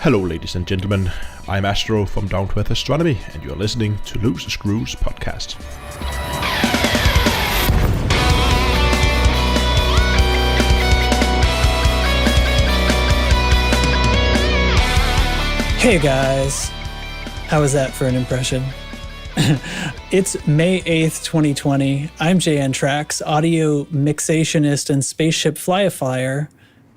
Hello, ladies and gentlemen. I'm Astro from Down to Earth Astronomy, and you're listening to Loose Screws Podcast. Hey guys, how was that for an impression? It's May 8th, 2020. I'm JN Trax, audio mixationist and spaceship fly-a-flyer,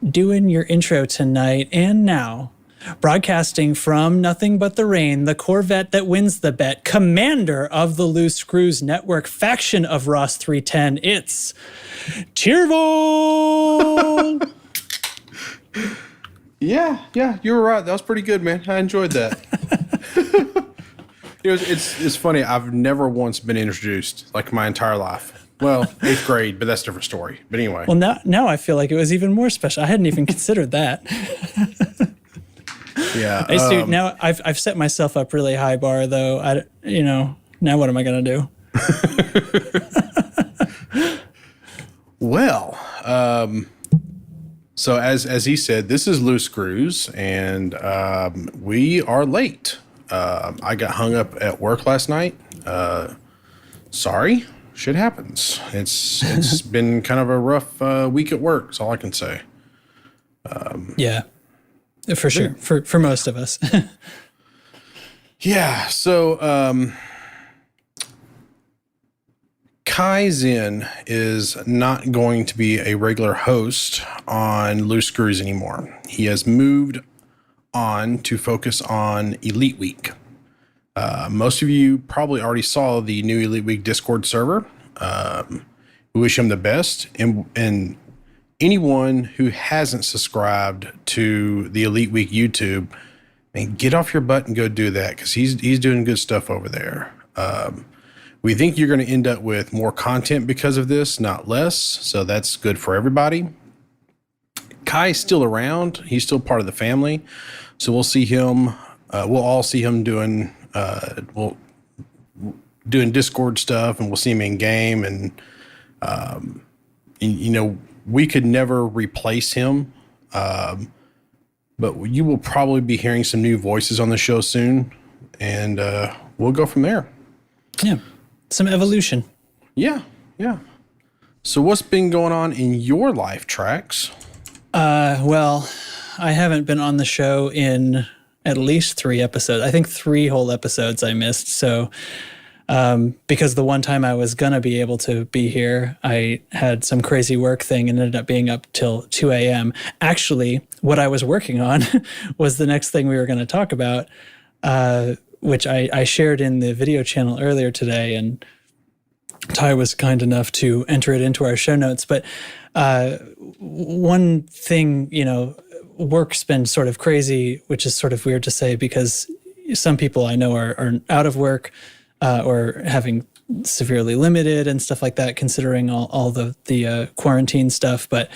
doing your intro tonight and now. Broadcasting from Nothing But the Rain, the Corvette that wins the bet, commander of the Loose Screws Network, faction of Ross 310, it's Tierval! Yeah, you were right. That was pretty good, man. I enjoyed that. It's funny. I've never once been introduced, like my entire life. Well, 8th grade, but that's a different story. But anyway. Well, now I feel like it was even more special. I hadn't even considered that. Yeah. Now I've set myself up really high bar, though. Now what am I going to do? Well, so as he said, this is Loose Screws, and we are late. I got hung up at work last night. Sorry, shit happens. It's been kind of a rough week at work. That's all I can say. Yeah, for sure. For most of us. Yeah. So Kai Zinn is not going to be a regular host on Loose Screws anymore. He has moved on to focus on Elite Week. Most of you probably already saw the new Elite Week Discord server. We wish him the best. And anyone who hasn't subscribed to the Elite Week YouTube, man, get off your butt and go do that, because he's doing good stuff over there. We think you're going to end up with more content because of this, not less. So that's good for everybody. Kai's still around. He's still part of the family. So we'll see him. We'll all see him doing Discord stuff, and we'll see him in game. And, we could never replace him. But you will probably be hearing some new voices on the show soon. And we'll go from there. Yeah. Some evolution. Yeah. So what's been going on in your life, Trax? Well, I haven't been on the show in at least 3 episodes. I think 3 whole episodes I missed. So, because the one time I was going to be able to be here, I had some crazy work thing and ended up being up till 2 a.m. Actually, what I was working on was the next thing we were going to talk about, which I shared in the video channel earlier today, and Ty was kind enough to enter it into our show notes. But one thing, work's been sort of crazy, which is sort of weird to say, because some people I know are out of work or having severely limited and stuff like that, considering all the quarantine stuff. But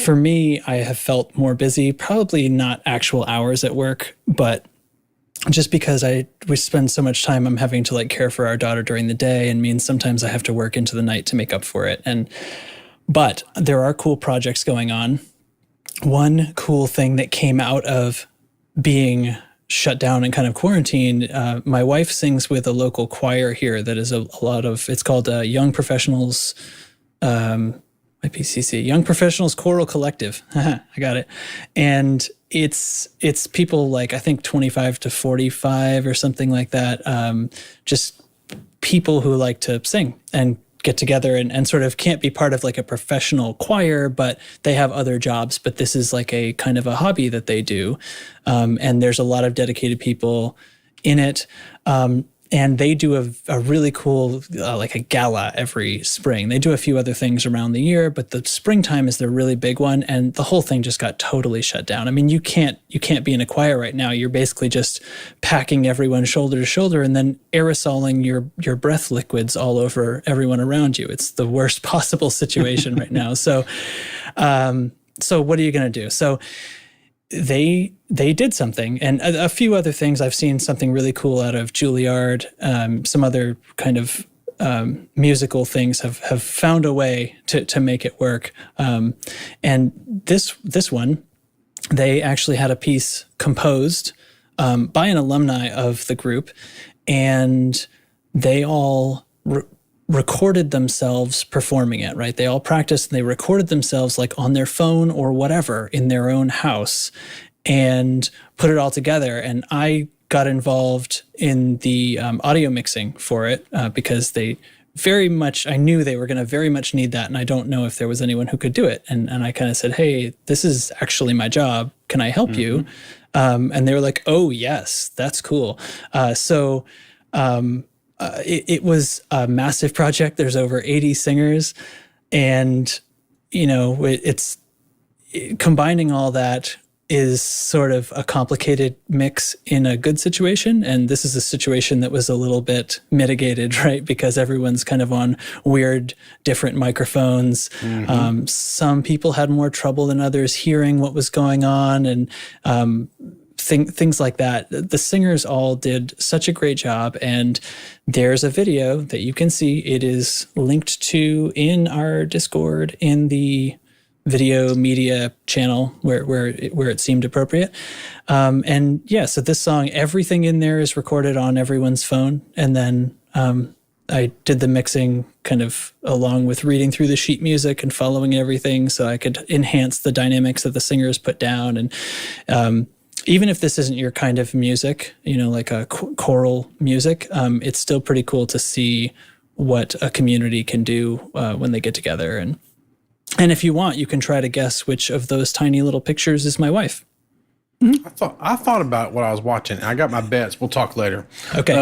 for me, I have felt more busy, probably not actual hours at work, but just because we spend so much time, I'm having to care for our daughter during the day, and means sometimes I have to work into the night to make up for it. But there are cool projects going on. One cool thing that came out of being shut down and kind of quarantined, my wife sings with a local choir here that is a lot of, it's called Young Professionals, IPCC, Young Professionals Choral Collective. I got it. And it's people I think 25 to 45 or something like that. Just people who like to sing and get together and sort of can't be part of a professional choir, but they have other jobs. But this is a kind of a hobby that they do. And there's a lot of dedicated people in it. And they do a really cool, a gala every spring. They do a few other things around the year, but the springtime is their really big one. And the whole thing just got totally shut down. I mean, you can't be in a choir right now. You're basically just packing everyone shoulder to shoulder and then aerosoling your breath liquids all over everyone around you. It's the worst possible situation right now. So what are you going to do? So they did something, and a few other things. I've seen something really cool out of Juilliard. Some other kind of musical things have found a way to make it work. And this one they actually had a piece composed by an alumni of the group, and they all recorded themselves performing it, right? They all practiced and they recorded themselves like on their phone or whatever in their own house and put it all together. And I got involved in the audio mixing for it because they I knew they were going to very much need that. And I don't know if there was anyone who could do it. And I kind of said, hey, this is actually my job. Can I help you? And they were like, oh, yes, that's cool. It was a massive project. There's over 80 singers. And, it's combining all that is sort of a complicated mix in a good situation. And this is a situation that was a little bit mitigated, right? Because everyone's kind of on weird, different microphones. Some people had more trouble than others hearing what was going on and things like that. The singers all did such a great job. And there's a video that you can see. It is linked to in our Discord in the video media channel where it seemed appropriate. So this song, everything in there is recorded on everyone's phone. And then I did the mixing kind of along with reading through the sheet music and following everything so I could enhance the dynamics that the singers put down. And even if this isn't your kind of music, like a choral music, it's still pretty cool to see what a community can do when they get together. And if you want, you can try to guess which of those tiny little pictures is my wife. I thought about what I was watching. I got my bets. We'll talk later. Okay.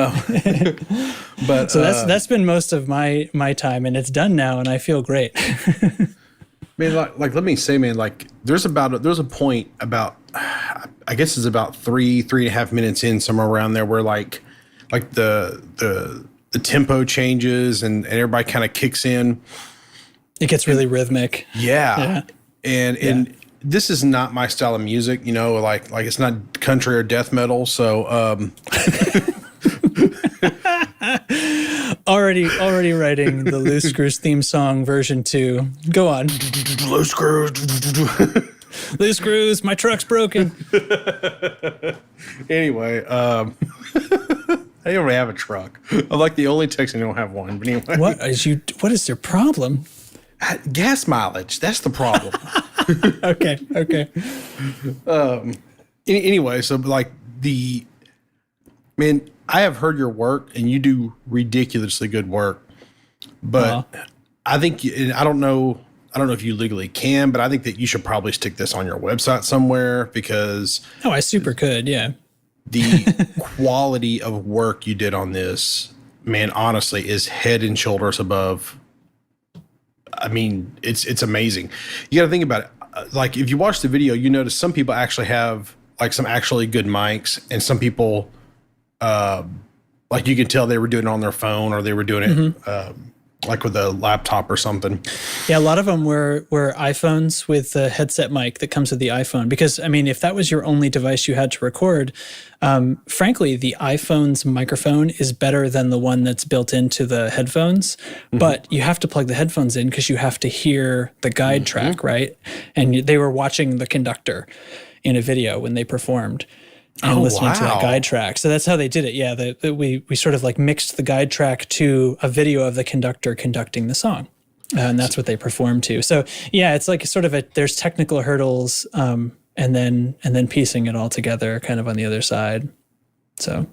But so that's been most of my time, and it's done now, and I feel great. Man, like let me say, man, like there's a point about, I guess it's about 3.5 minutes in, somewhere around there, where like the tempo changes and everybody kind of kicks in. It gets really rhythmic. Yeah. And this is not my style of music, like it's not country or death metal. So, already writing the Loose Screws theme song version 2. Go on. Loose Screws. Loose Screws. My truck's broken. Anyway, I already have a truck. I'm like the only Texan who don't have one. But anyway, what is your problem? Gas mileage. That's the problem. Okay. Anyway, so like I have heard your work and you do ridiculously good work, but I think, and I don't know if you legally can, but I think that you should probably stick this on your website somewhere because I super could. Yeah. The quality of work you did on this, man, honestly is head and shoulders above. I mean, it's amazing. You got to think about it. Like if you watch the video, you notice some people actually have like some actually good mics, and some people, like you can tell they were doing it on their phone or they were doing it like with a laptop or something. Yeah, a lot of them were iPhones with the headset mic that comes with the iPhone. Because, I mean, if that was your only device you had to record, frankly, the iPhone's microphone is better than the one that's built into the headphones. But you have to plug the headphones in because you have to hear the guide track, right? And they were watching the conductor in a video when they performed. And listening to that guide track. So that's how they did it. Yeah, we sort of like mixed the guide track to a video of the conductor conducting the song. And that's what they performed to. So yeah, it's like sort of there's technical hurdles and then piecing it all together kind of on the other side. So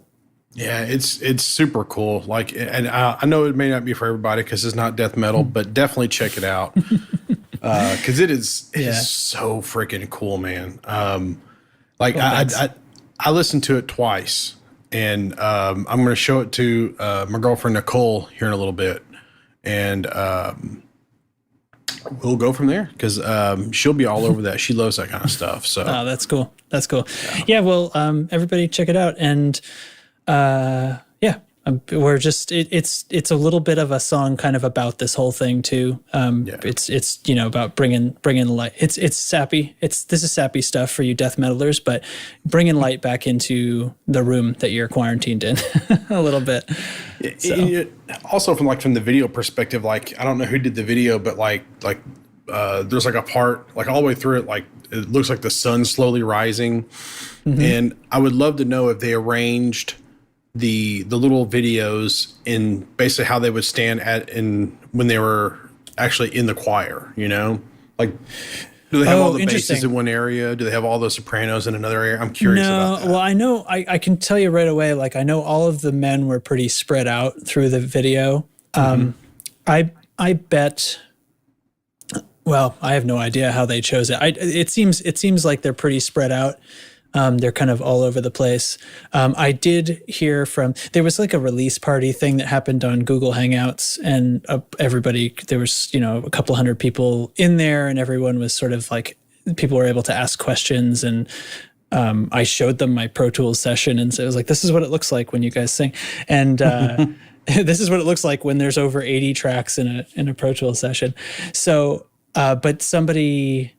yeah, it's super cool. Like, and I know it may not be for everybody because it's not death metal, but definitely check it out. Because it is so freaking cool, man. I listened to it twice, and I'm going to show it to my girlfriend Nicole here in a little bit, and we'll go from there because she'll be all over that. She loves that kind of stuff. So that's cool. That's cool. Yeah. Well, everybody check it out, and we're just it's a little bit of a song kind of about this whole thing too. It's about bringing light. It's sappy. This is sappy stuff for you death metalers, but bringing light back into the room that you're quarantined in a little bit. So. Also from the video perspective, like I don't know who did the video, but like there's like a part like all the way through it, like it looks like the sun's slowly rising. And I would love to know if they arranged the little videos in basically how they would stand when they were actually in the choir, you know, like. Do they have all the basses in one area? Do they have all the sopranos in another area? I'm curious about that. Well, I know, I can tell you right away, like, I know all of the men were pretty spread out through the video. I bet, well, I have no idea how they chose it. It seems like they're pretty spread out. They're kind of all over the place. I did hear there was like a release party thing that happened on Google Hangouts, and there was, a couple hundred people in there, and everyone was sort of like, people were able to ask questions, and I showed them my Pro Tools session, and so it was like, this is what it looks like when you guys sing. And this is what it looks like when there's over 80 tracks in a Pro Tools session. So, but somebody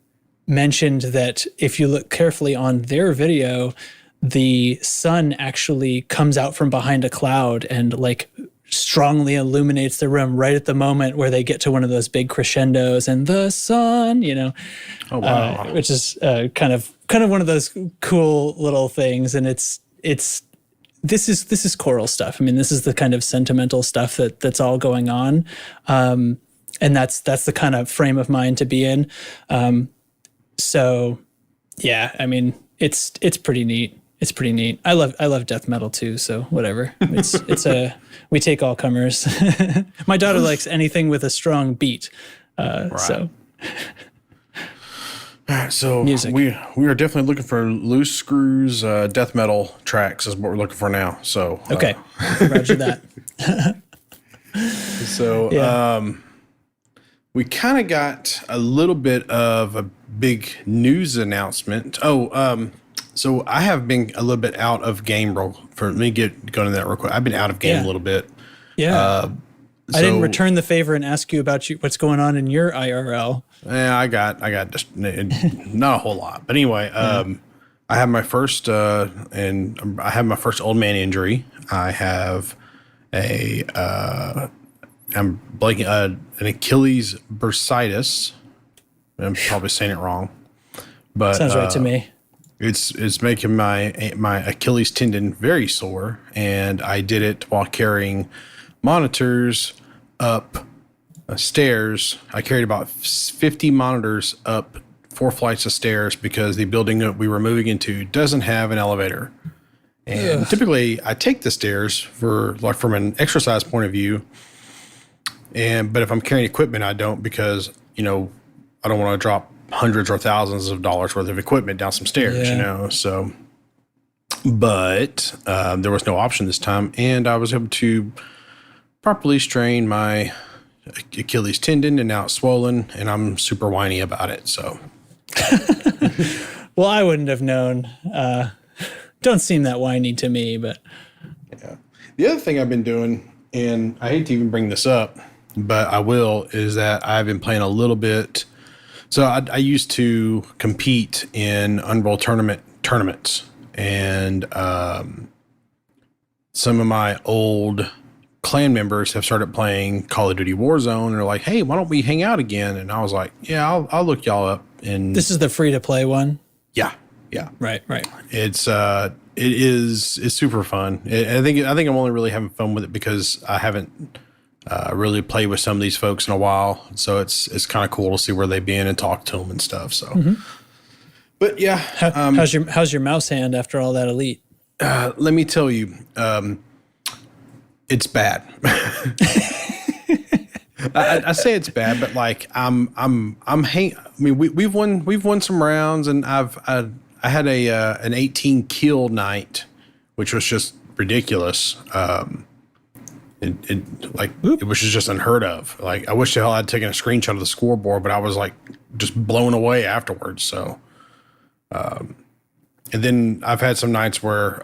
mentioned that if you look carefully on their video, the sun actually comes out from behind a cloud and like strongly illuminates the room right at the moment where they get to one of those big crescendos and the sun, Oh wow. which is kind of one of those cool little things. And this is choral stuff. I mean, this is the kind of sentimental stuff that's all going on. And that's the kind of frame of mind to be in. So yeah, I mean, it's pretty neat. It's pretty neat. I love death metal too. So whatever. We take all comers. My daughter likes anything with a strong beat. Right. So. All right, so Music. we are definitely looking for Loose Screws death metal tracks is what we're looking for now. So Okay. Roger that. So Yeah. We kind of got a little bit of a big news announcement. So I have been a little bit out of game. Let me get going to that real quick. I've been out of game a little bit. Yeah. I didn't return the favor and ask you about what's going on in your IRL. Yeah, I got just not a whole lot, but anyway, I have my first old man injury. I have I'm blanking an Achilles bursitis. I'm probably saying it wrong, but Sounds right to me. It's making my Achilles tendon very sore, and I did it while carrying monitors up stairs. I carried about 50 monitors up 4 flights of stairs because the building that we were moving into doesn't have an elevator. And typically, I take the stairs from an exercise point of view. But if I'm carrying equipment, I don't, because I don't want to drop hundreds or thousands of dollars worth of equipment down some stairs. So. But there was no option this time, and I was able to properly strain my Achilles tendon, and now it's swollen, and I'm super whiny about it. So. Well, I wouldn't have known. Don't seem that whiny to me, but. Yeah. The other thing I've been doing, and I hate to even bring this up, but I will, is that I've been playing a little bit. So I used to compete in Unreal tournaments, and some of my old clan members have started playing Call of Duty Warzone, and they're like, "Hey, why don't we hang out again?" And I was like, "Yeah, I'll look y'all up." And This is the free to play one. yeah. Right. It's super fun. I think I'm only really having fun with it because I haven't really played with some of these folks in a while. So it's kind of cool to see where they've been and talk to them and stuff. So, but yeah, how's your mouse hand after all that Elite? let me tell you, it's bad. I say it's bad, but like we've won some rounds, and I had an 18 kill night, which was just ridiculous. It was just unheard of. Like, I wish the hell I'd taken a screenshot of the scoreboard, but I was like just blown away afterwards. So, and then I've had some nights where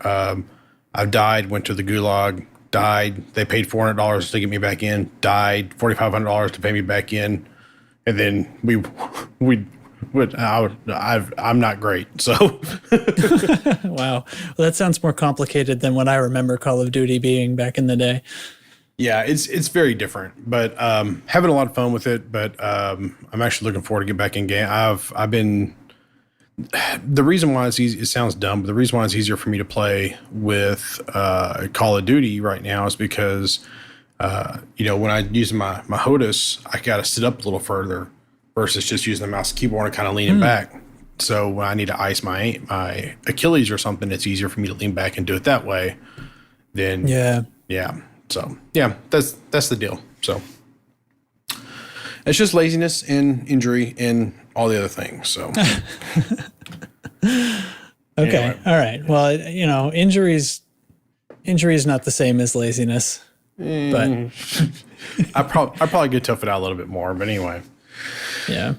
I've died, went to the gulag, died. They paid $400 to get me back in. Died, $4,500 to pay me back in, and then I'm not great. So, Wow. Well, that sounds more complicated than what I remember Call of Duty being back in the day. Yeah, it's very different, but having a lot of fun with it. But I'm actually looking forward to get back in game. I've been the reason why it's easy. It sounds dumb, but the reason why it's easier for me to play with Call of Duty right now is because when I use my HOTAS, I got to sit up a little further versus just using the mouse and keyboard and kind of leaning back. So when I need to ice my Achilles or something, it's easier for me to lean back and do it that way. Then yeah. So yeah, that's the deal. So it's just laziness and injury and all the other things. So okay, anyway. all right. Well, injury is not the same as laziness, but I probably get tough it out a little bit more. But anyway, yeah.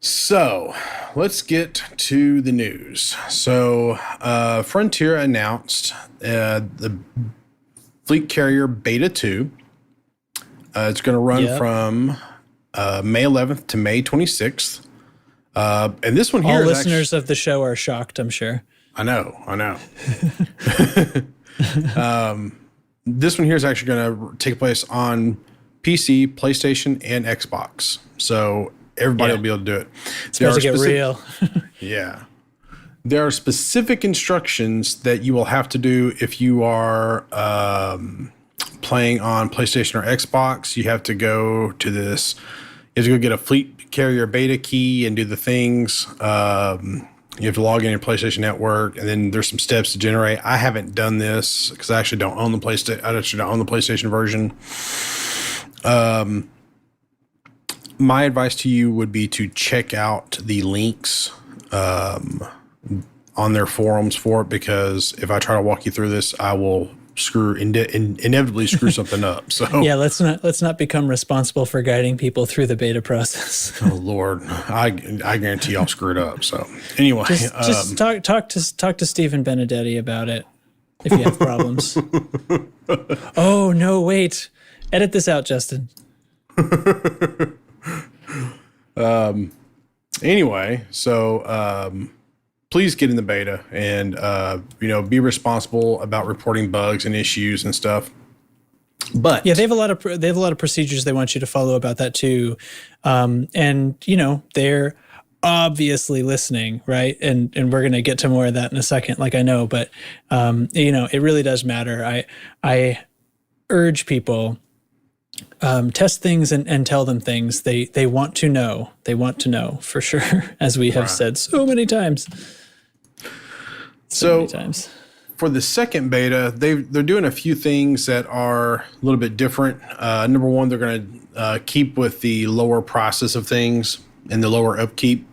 So let's get to the news. So Frontier announced the Fleet Carrier Beta 2. It's going to run from May 11th to May 26th. And this one here, all listeners of the show are shocked, I'm sure. I know. This one here is actually going to take place on PC, PlayStation, and Xbox. So everybody will be able to do it. It's supposed to get real. Yeah. There are specific instructions that you will have to do if you are playing on PlayStation or Xbox. You have to go to this. You have to go get a Fleet Carrier Beta key and do the things. You have to log in your PlayStation Network, and then there's some steps to generate. I haven't done this because I actually don't own the PlayStation. I actually don't own the PlayStation version. My advice to you would be to check out the links on their forums for it, because if I try to walk you through this, I will inevitably screw something up. So yeah, let's not become responsible for guiding people through the beta process. Oh Lord, I guarantee I'll screw it up. So anyway, just talk to Stephen Benedetti about it if you have problems. Oh no, wait, edit this out, Justin. Anyway, so please get in the beta and be responsible about reporting bugs and issues and stuff. But yeah, they have a lot of procedures they want you to follow about that too, and they're obviously listening, right? And we're going to get to more of that in a second, like I know, but it really does matter. I urge people. Test things and tell them things. They want to know. They want to know for sure, as we have said so many times. So many times. For the second beta, they're doing a few things that are a little bit different. Number one, they're going to keep with the lower process of things and the lower upkeep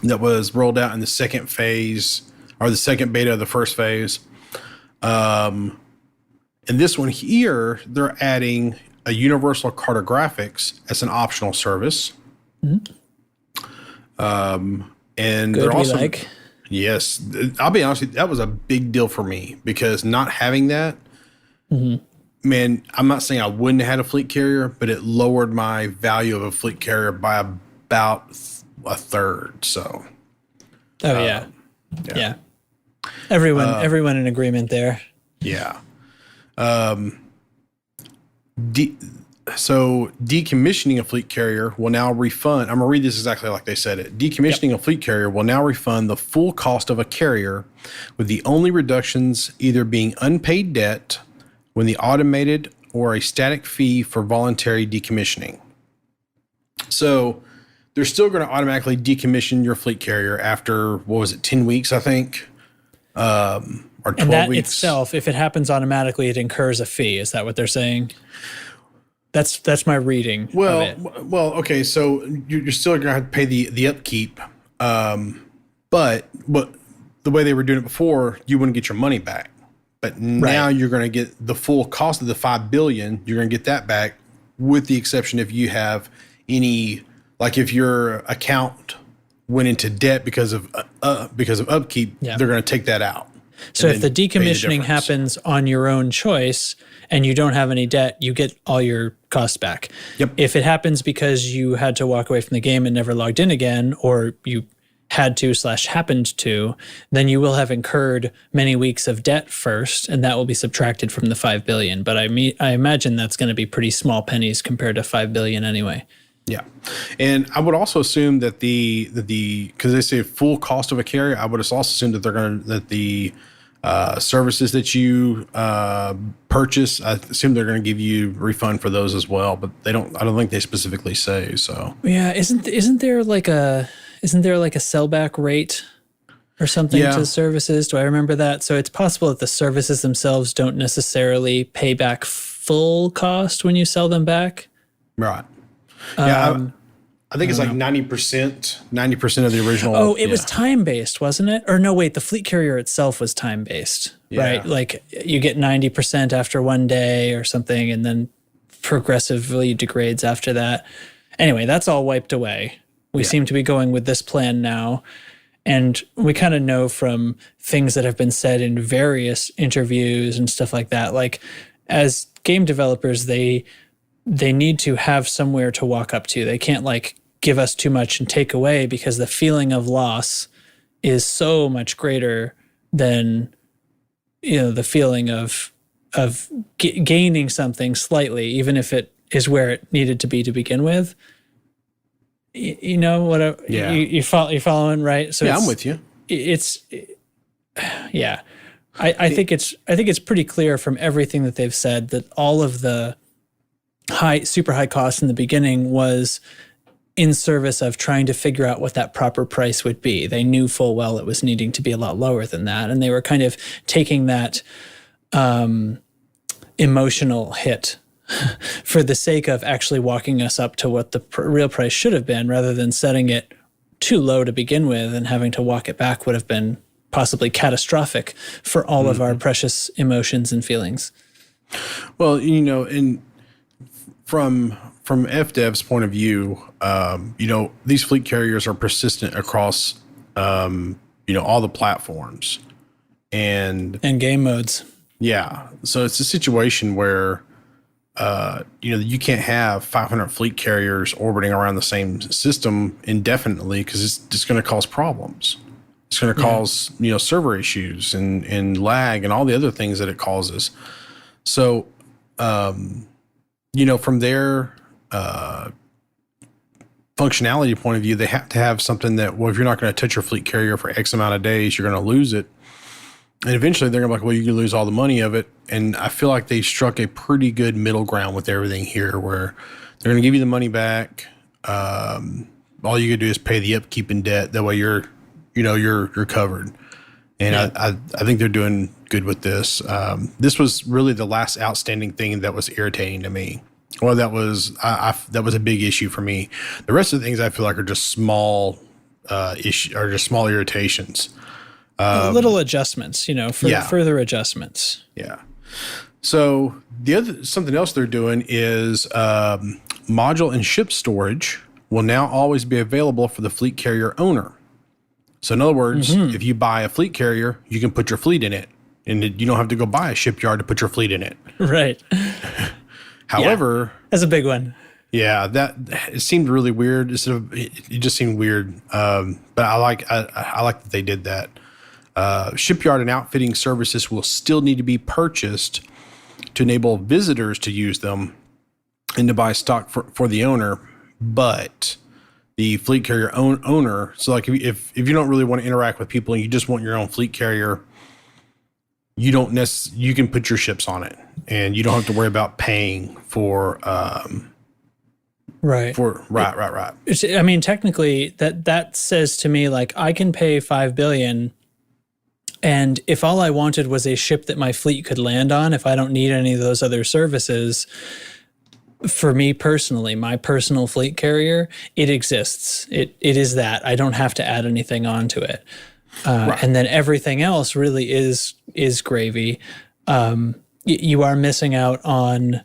that was rolled out in the second phase, or the second beta of the first phase. And this one here, they're adding a universal cartographics as an optional service. Mm-hmm. And good, they're also, yes, I'll be honest with you, that was a big deal for me, because not having that, man, I'm not saying I wouldn't have had a fleet carrier, but it lowered my value of a fleet carrier by about a third. So, yeah. Everyone in agreement there. Yeah. So decommissioning a fleet carrier will now refund. I'm going to read this exactly like they said it. Decommissioning a fleet carrier will now refund the full cost of a carrier, with the only reductions either being unpaid debt when the automated or a static fee for voluntary decommissioning. So they're still going to automatically decommission your fleet carrier after, 10 weeks, I think? Or 12 and that weeks. itself, if it happens automatically, it incurs a fee. Is that what they're saying? That's my reading. Well, okay. So you're still going to have to pay the upkeep, but the way they were doing it before, you wouldn't get your money back. But now you're going to get the full cost of the $5 billion. You're going to get that back, with the exception if you have any, like if your account went into debt because of upkeep, they're going to take that out. So if the decommissioning happens on your own choice and you don't have any debt, you get all your costs back. Yep. If it happens because you had to walk away from the game and never logged in again, or you had to / happened to, then you will have incurred many weeks of debt first, and that will be subtracted from the 5 billion. But I imagine that's going to be pretty small pennies compared to 5 billion anyway. Yeah. And I would also assume that because they say full cost of a carrier, I would also assume that the services that you purchase, I assume they're going to give you refund for those as well, but I don't think they specifically say. So yeah, isn't there like a sellback rate or something to services? Do I remember that? So it's possible that the services themselves don't necessarily pay back full cost when you sell them back. Right. Yeah. I think it's like 90% of the original. Oh, it was time-based, wasn't it? Or no, wait, the fleet carrier itself was time-based, right? Like you get 90% after one day or something, and then progressively degrades after that. Anyway, that's all wiped away. We seem to be going with this plan now. And we kind of know from things that have been said in various interviews and stuff like that, like as game developers, they need to have somewhere to walk up to. They can't like give us too much and take away, because the feeling of loss is so much greater than, the feeling of gaining something slightly, even if it is where it needed to be to begin with. You know what? You're following, right? So I'm with you. I think it's pretty clear from everything that they've said that all of the super high cost in the beginning was in service of trying to figure out what that proper price would be. They knew full well it was needing to be a lot lower than that. And they were kind of taking that emotional hit for the sake of actually walking us up to what the real price should have been, rather than setting it too low to begin with, and having to walk it back would have been possibly catastrophic for all of our precious emotions and feelings. Well, from FDev's point of view, these fleet carriers are persistent across, all the platforms and game modes. Yeah. So it's a situation where, you can't have 500 fleet carriers orbiting around the same system indefinitely, because it's just going to cause problems. It's going to cause, server issues and lag and all the other things that it causes. So, from their functionality point of view, they have to have something that, well, if you're not going to touch your fleet carrier for X amount of days, you're going to lose it. And eventually they're going to be like, well, you can lose all the money of it. And I feel like they struck a pretty good middle ground with everything here, where they're going to give you the money back. All you can do is pay the upkeep and debt. That way you're covered. And I think they're doing good with this. This was really the last outstanding thing that was irritating to me. Well, that was a big issue for me. The rest of the things I feel like are just small small irritations. Little adjustments, further adjustments. Yeah. So something else they're doing is module and ship storage will now always be available for the fleet carrier owner. So in other words, if you buy a fleet carrier, you can put your fleet in it, and you don't have to go buy a shipyard to put your fleet in it. Right. However, that's a big one. Yeah, it seemed really weird. It just seemed weird. But I like that they did that. Shipyard and outfitting services will still need to be purchased to enable visitors to use them and to buy stock for the owner. But the fleet carrier owner, so like if you don't really want to interact with people and you just want your own fleet carrier, you can put your ships on it, and you don't have to worry about paying for right. I mean, technically that says to me, like, I can pay $5 billion, and if all I wanted was a ship that my fleet could land on, if I don't need any of those other services, for me personally, my personal fleet carrier, it exists. It is that. I don't have to add anything onto it. And then everything else really is gravy. You are missing out on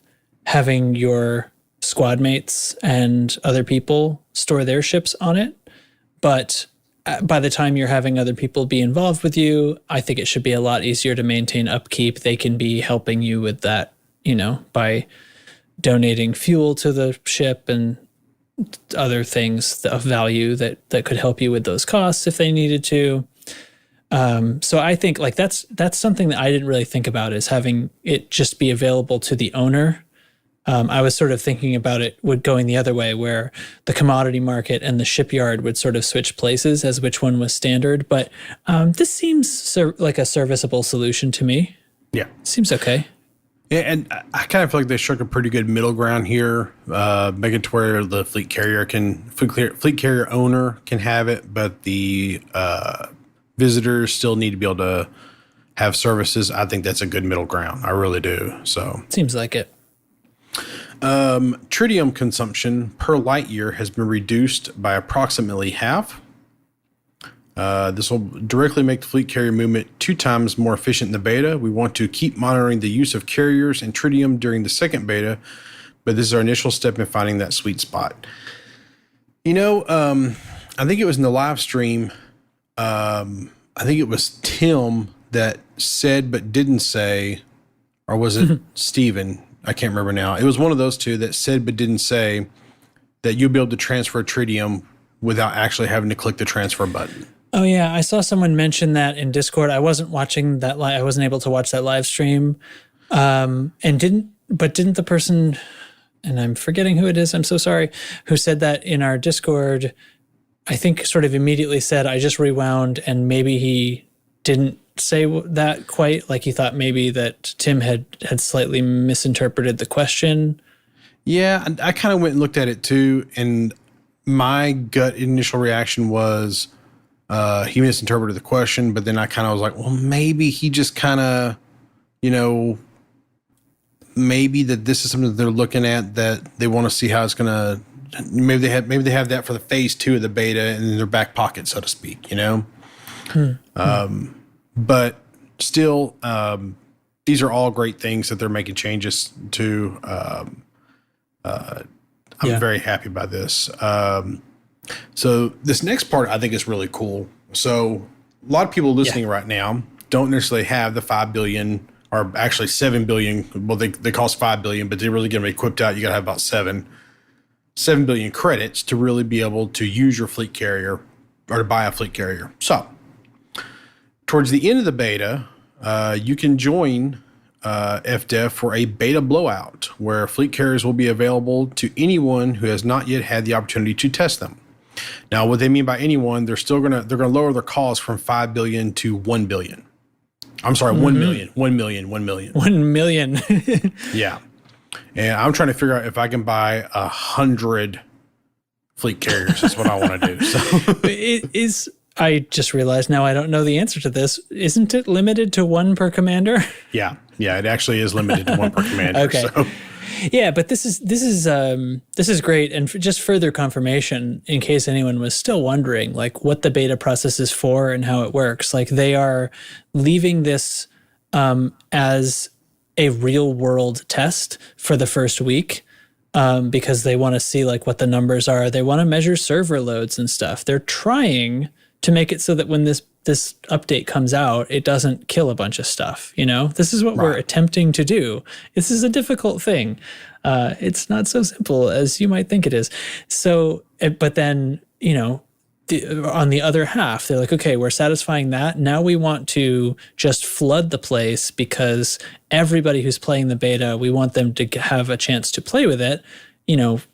having your squad mates and other people store their ships on it. But by the time you're having other people be involved with you, I think it should be a lot easier to maintain upkeep. They can be helping you with that, by donating fuel to the ship and other things of value that could help you with those costs if they needed to. So I think like that's something that I didn't really think about, is having it just be available to the owner. I was sort of thinking about it going the other way, where the commodity market and the shipyard would sort of switch places as which one was standard. But this seems like a serviceable solution to me. Yeah. Seems okay. Yeah, and I kind of feel like they struck a pretty good middle ground here, make it to where the fleet carrier owner can have it, but the visitors still need to be able to have services. I think that's a good middle ground. I really do. So seems like it. Tritium consumption per light year has been reduced by approximately half. This will directly make the fleet carrier movement 2 times more efficient in the beta. We want to keep monitoring the use of carriers and tritium during the second beta, but this is our initial step in finding that sweet spot. You know, I think it was in the live stream. I think it was Tim that said but didn't say, or was it Steven? I can't remember now. It was one of those two that said but didn't say that you'll be able to transfer tritium without actually having to click the transfer button. Oh yeah, I saw someone mention that in Discord. I wasn't watching that I wasn't able to watch that live stream. And didn't the person, and I'm forgetting who it is, I'm so sorry, who said that in our Discord, I think sort of immediately said, I just rewound, and maybe he didn't say that quite, like he thought maybe that Tim had slightly misinterpreted the question. Yeah, I kind of went and looked at it too, and my gut initial reaction was he misinterpreted the question, but then I kind of was like, well, maybe he just kind of, maybe that this is something that they're looking at, that they want to see how it's going to, maybe they have that for the phase 2 of the beta in their back pocket, so to speak, But still, these are all great things that they're making changes to. I'm very happy by this. So this next part I think is really cool. So a lot of people listening right now don't necessarily have the 5 billion, or actually 7 billion. Well, they cost 5 billion, but they really get them equipped out. You got to have about 7 billion credits to really be able to use your fleet carrier or to buy a fleet carrier. So towards the end of the beta, you can join FDEF for a beta blowout, where fleet carriers will be available to anyone who has not yet had the opportunity to test them. Now, what they mean by anyone, they're gonna lower their cost from 5 billion to 1 billion. I'm sorry, 1 million. 1 million. 1 million. 1 million. Yeah. And I'm trying to figure out if I can buy 100 fleet carriers. That's what I want to do. So I just realized now I don't know the answer to this. Isn't it limited to 1 per commander? Yeah, it actually is limited to 1 per commander. Okay. So. Yeah, but this is great, and just further confirmation in case anyone was still wondering, like what the beta process is for and how it works. Like they are leaving this as a real world test for the first week. Because they want to see like what the numbers are. They want to measure server loads and stuff. They're trying to make it so that when this update comes out, it doesn't kill a bunch of stuff. This is what we're attempting to do. This is a difficult thing. It's not so simple as you might think it is. So, but then, on the other half, they're like, okay, we're satisfying that. Now we want to just flood the place because everybody who's playing the beta, we want them to have a chance to play with it,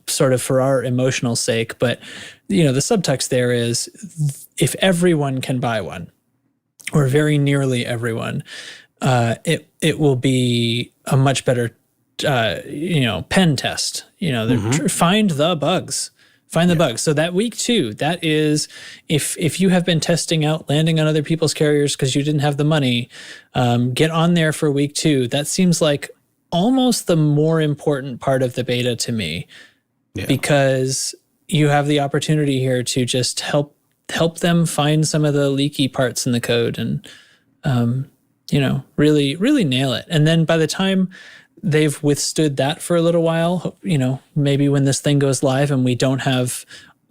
sort of for our emotional sake. But, the subtext there is if everyone can buy one, or very nearly everyone, it will be a much better, pen test. Find the bugs. Find the bugs. So that week 2, that is, if you have been testing out landing on other people's carriers because you didn't have the money, get on there for week 2. That seems like almost the more important part of the beta to me, because you have the opportunity here to just help them find some of the leaky parts in the code and, really, really nail it. And then by the time they've withstood that for a little while, maybe when this thing goes live and we don't have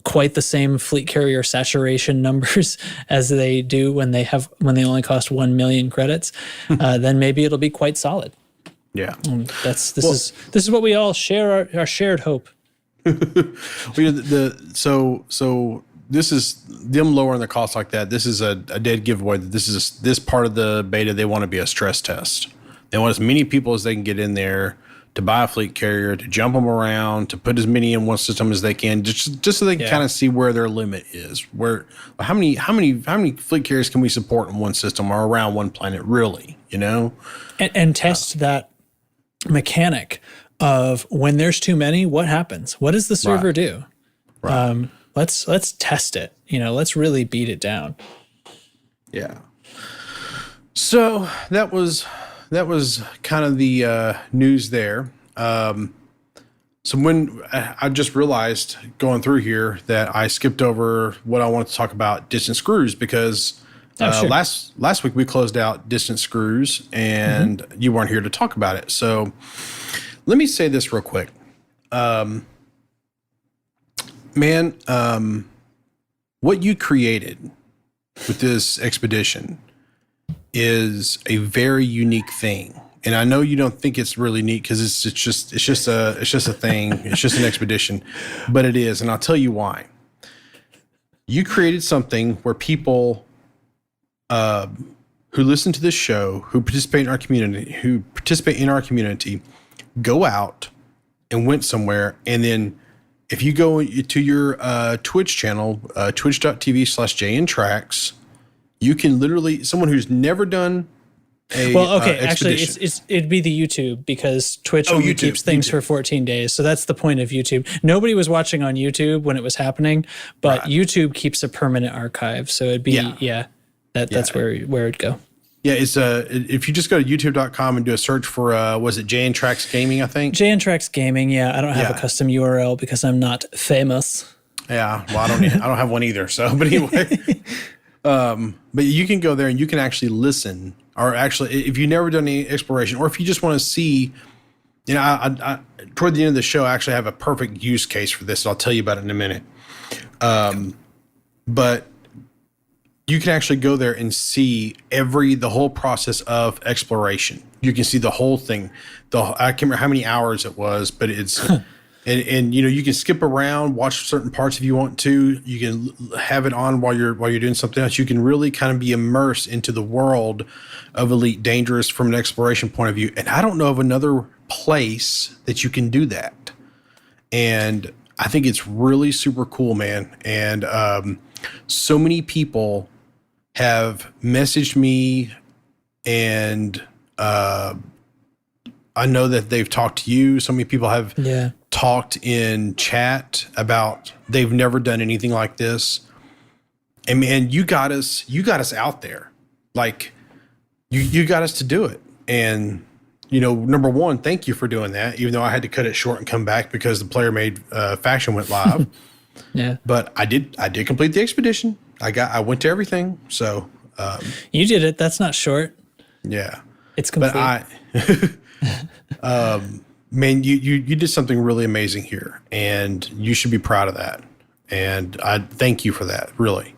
quite the same fleet carrier saturation numbers as they do when they only cost 1 million credits, then maybe it'll be quite solid. Yeah. This is what we all share, our shared hope. So this is them lowering the cost like that. This is a dead giveaway that this part of the beta, they want to be a stress test. They want as many people as they can get in there to buy a fleet carrier, to jump them around, to put as many in one system as they can, just so they can kind of see where their limit is. Where how many fleet carriers can we support in one system or around one planet, really? And test that mechanic of when there's too many, what happens? What does the server do? Right. Let's test it. Let's really beat it down. Yeah. So that was kind of the news there. So when I just realized going through here that I skipped over what I wanted to talk about, distant screws, because sure. last week we closed out distant screws and you weren't here to talk about it. So let me say this real quick. What you created with this expedition is a very unique thing. And I know you don't think it's really neat because it's just a thing. It's just an expedition, but it is. And I'll tell you why. You created something where people who listen to this show, who participate in our community, go out and went somewhere. And then if you go to your Twitch channel, twitch.tv/JNTracks, you can literally, someone who's never done actually, it'd be the YouTube, because Twitch only keeps things for 14 days. So that's the point of YouTube. Nobody was watching on YouTube when it was happening, but YouTube keeps a permanent archive. So it'd be, that's where it'd go. Yeah, it's if you just go to youtube.com and do a search for was it JNTracks Gaming, I think? JNTracks Gaming, yeah. I don't have a custom URL because I'm not famous. Yeah, well, I don't have one either. So, but anyway, but you can go there and you can actually listen, or actually, if you've never done any exploration, or if you just want to see, I toward the end of the show, I actually have a perfect use case for this. I'll tell you about it in a minute. But you can actually go there and see the whole process of exploration. You can see the whole thing. I can't remember how many hours it was, but it's and you can skip around, watch certain parts if you want to. You can have it on while you're doing something else. You can really kind of be immersed into the world of Elite Dangerous from an exploration point of view. And I don't know of another place that you can do that. And I think it's really super cool, man. And so many people have messaged me, and I know that they've talked to you. So many people have talked in chat about they've never done anything like this. And man, you got us out there. Like you got us to do it. And number one, thank you for doing that, even though I had to cut it short and come back because the player made faction went live. Yeah. But I did complete the expedition. I went to everything. So you did it. That's not short. Yeah. It's complete. But man, you did something really amazing here, and you should be proud of that. And I thank you for that, really.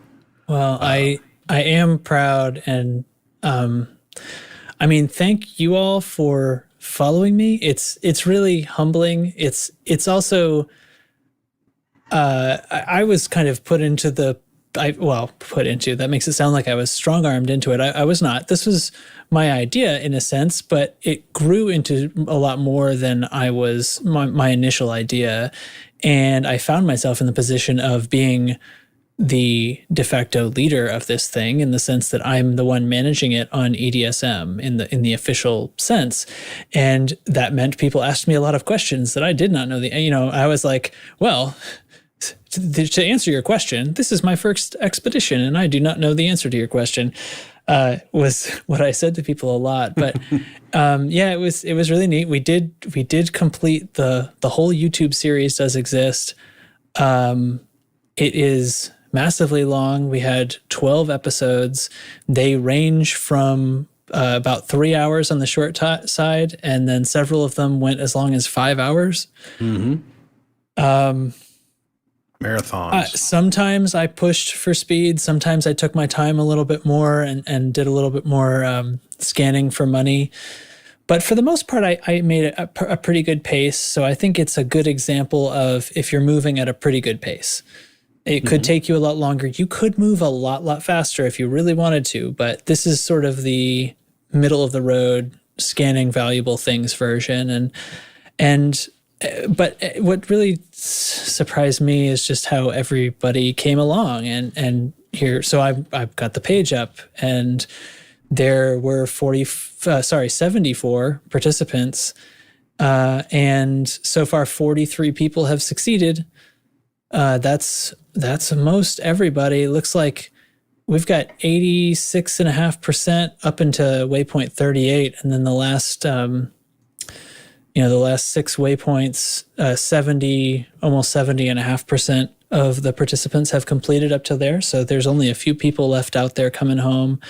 Well, I am proud, and thank you all for following me. It's really humbling. It's also I was kind of put into that makes it sound like I was strong-armed into it. I was not. This was my idea in a sense, but it grew into a lot more than I was my initial idea. And I found myself in the position of being the de facto leader of this thing, in the sense that I'm the one managing it on EDSM in the official sense. And that meant people asked me a lot of questions that I did not know. I was like, well, to answer your question, this is my first expedition, and I do not know the answer to your question, was what I said to people a lot. But it was really neat. We did complete the whole YouTube series. Does exist. It is massively long. We had 12 episodes. They range from about 3 hours on the short side, and then several of them went as long as 5 hours. Mm-hmm. Marathons. Sometimes I pushed for speed. Sometimes I took my time a little bit more and did a little bit more scanning for money. But for the most part, I made a pretty good pace. So I think it's a good example of if you're moving at a pretty good pace. It could take you a lot longer. You could move a lot faster if you really wanted to, but this is sort of the middle of the road scanning valuable things version. But what really surprised me is just how everybody came along and here. So I've got the page up and there were 74 participants. And so far 43 people have succeeded. That's most everybody. It looks like we've got 86.5% up into waypoint 38. And then the last, the last 6 waypoints, almost 70.5% of the participants have completed up to there. So there's only a few people left out there coming home.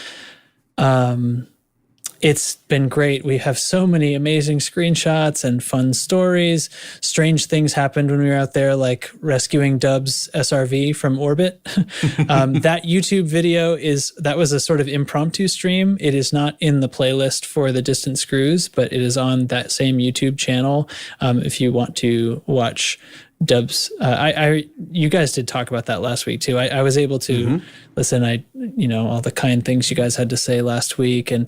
It's been great. We have so many amazing screenshots and fun stories. Strange things happened when we were out there, like rescuing Dub's SRV from orbit. That YouTube video that was a sort of impromptu stream. It is not in the playlist for the Distant Screws, but it is on that same YouTube channel. If you want to watch Dub's, you guys did talk about that last week too. I was able to listen. All the kind things you guys had to say last week and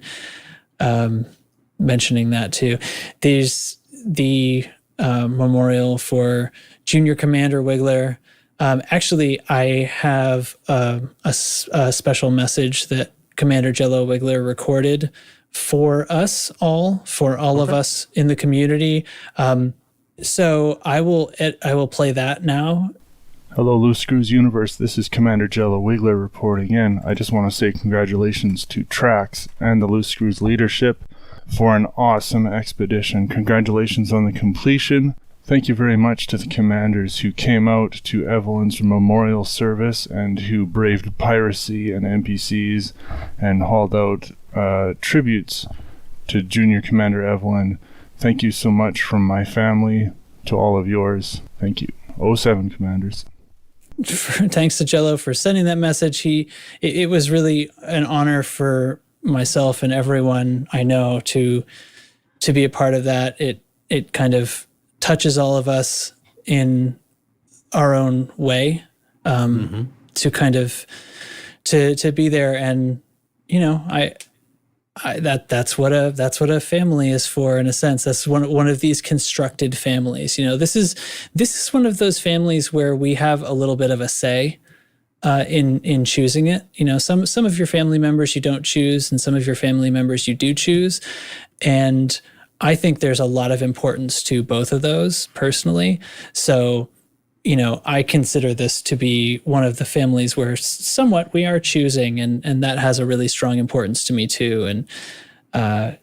mentioning that too. There's the memorial for Junior Commander Wiggler. Actually, I have a special message that Commander Jello Wiggler recorded for us all, for all of us in the community. So I will play that now. Hello, Loose Screws Universe. This is Commander Jello Wiggler reporting in. I just want to say congratulations to Trax and the Loose Screws leadership for an awesome expedition. Congratulations on the completion. Thank you very much to the commanders who came out to Evelyn's memorial service and who braved piracy and NPCs and hauled out tributes to Junior Commander Evelyn. Thank you so much from my family to all of yours. Thank you. 07 Commanders. Thanks to Jello for sending that message. It was really an honor for myself and everyone I know to be a part of that. It kind of touches all of us in our own way, to kind of to be there. And that's what a family is for, in a sense. That's one of these constructed families. This is one of those families where we have a little bit of a say in choosing it. Some of your family members you don't choose, and some of your family members you do choose. And I think there's a lot of importance to both of those personally. So, I consider this to be one of the families where somewhat we are choosing, and that has a really strong importance to me too. And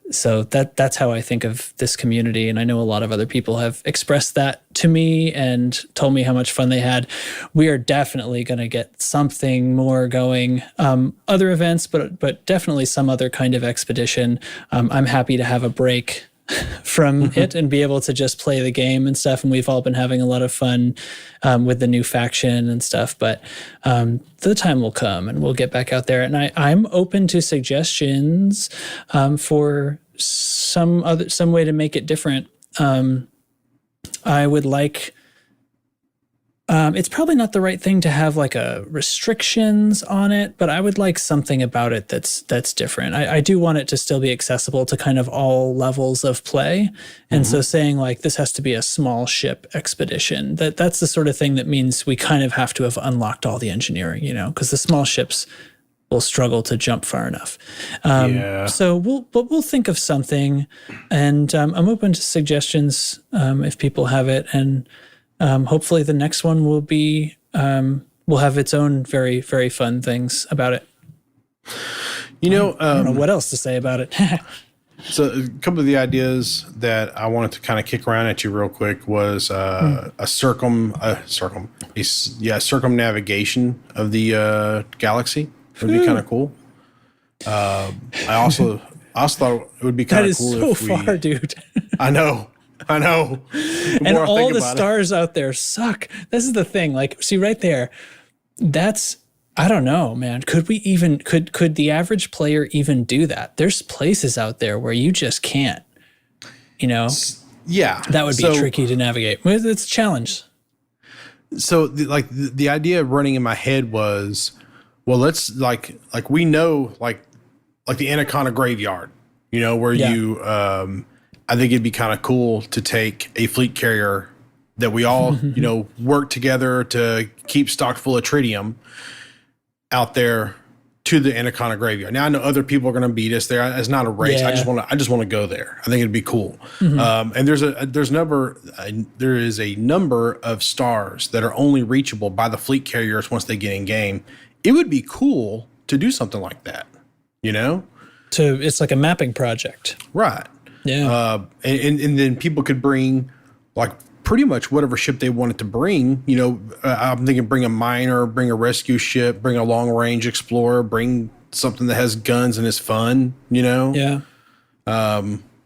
so that's how I think of this community. And I know a lot of other people have expressed that to me and told me how much fun they had. We are definitely going to get something more going, other events, but definitely some other kind of expedition. I'm happy to have a break from it and be able to just play the game and stuff. And we've all been having a lot of fun with the new faction and stuff, but the time will come and we'll get back out there. And I'm open to suggestions for some way to make it different. I would like, it's probably not the right thing to have like a restrictions on it, but I would like something about it that's different. I do want it to still be accessible to kind of all levels of play. And so saying like, this has to be a small ship expedition, that's the sort of thing that means we kind of have to have unlocked all the engineering, because the small ships will struggle to jump far enough. So we'll think of something, and I'm open to suggestions if people have it. And hopefully the next one will be, will have its own very, very fun things about it. I don't know what else to say about it. So a couple of the ideas that I wanted to kind of kick around at you real quick was a circumnavigation of the galaxy would be kind of cool. I also thought it would be kind of cool. That is so far, dude. I know. And all the stars out there suck. This is the thing. Like, see right there, I don't know, man. Could the average player even do that? There's places out there where you just can't. You know, Yeah. that would be tricky to navigate. It's a challenge. So the idea of running in my head was, well, let's like we know like the Anaconda Graveyard, you know, where you I think it'd be kind of cool to take a fleet carrier that we all, you know, work together to keep stocked full of tritium out there to the Anaconda Graveyard. Now I know other people are going to beat us there. It's not a race. Yeah. I just want to go there. I think it'd be cool. And there is a number of stars that are only reachable by the fleet carriers once they get in game. It would be cool to do something like that, you know? It's like a mapping project. Right. Yeah. And then people could bring like pretty much whatever ship they wanted to bring. You know, I'm thinking bring a miner, bring a rescue ship, bring a long range explorer, bring something that has guns and is fun, you know? Yeah.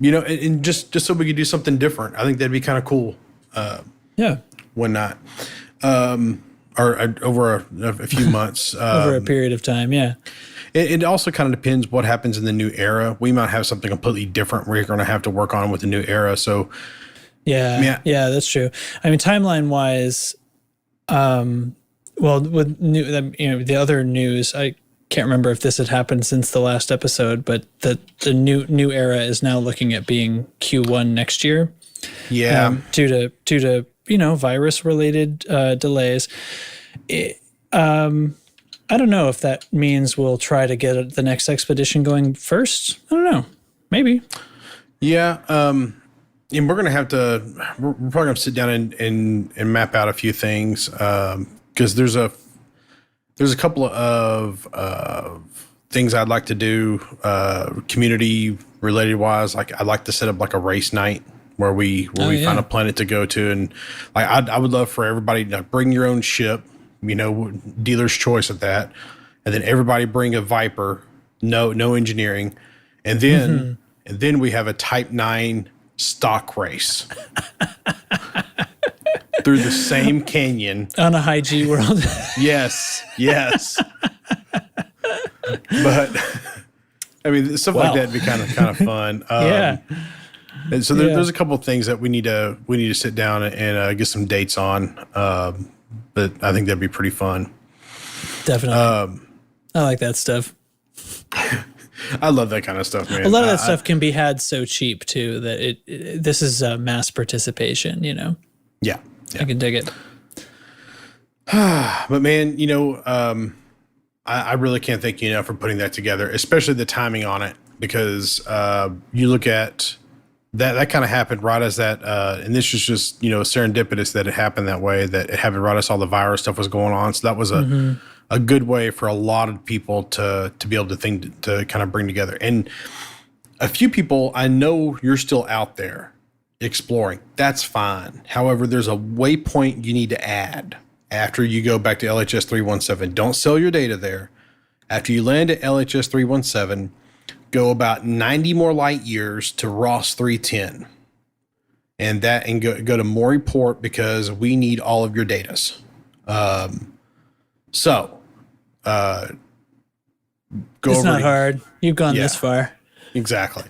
You know, and just so we could do something different. I think that'd be kind of cool. Yeah. When not. Or over a few months. Over a period of time. Yeah. It also kind of depends what happens in the new era. We might have something completely different we're going to have to work on with the new era. So, yeah, that's true. I mean, timeline wise, well, with the other news, I can't remember if this had happened since the last episode, but the new era is now looking at being Q1 next year. Yeah, due to virus related delays. I don't know if that means we'll try to get the next expedition going first. I don't know. Maybe. Yeah. And we're going to have to, we're probably going to sit down and map out a few things. Cause there's a couple of things I'd like to do, community related wise. Like I'd like to set up like a race night where we find a planet to go to. And like, I would love for everybody to bring your own ship, you know, dealer's choice at that. And then everybody bring a Viper, no engineering. And then we have a Type 9 stock race through the same canyon on a high G world. Yes. But I mean, stuff like that would be kind of fun. Yeah. And so there's a couple of things that we need to sit down and get some dates on. But I think that'd be pretty fun. Definitely. I like that stuff. I love that kind of stuff, man. A lot of that stuff can be had so cheap too that this is mass participation, you know? Yeah. I can dig it. But man, you know, I really can't thank you enough for putting that together, especially the timing on it, because you look at that kind of happened right as that, and this was just, you know, serendipitous that it happened that way, that it happened right as all the virus stuff was going on. So that was a good way for a lot of people to be able to kind of bring together. And a few people, I know you're still out there exploring. That's fine. However, there's a waypoint you need to add after you go back to LHS 317. Don't sell your data there. After you land at LHS 317, go about 90 more light years to Ross 310. And go to Maury Port, because we need all of your datas. Go it's over not hard. You've gone this far. Exactly.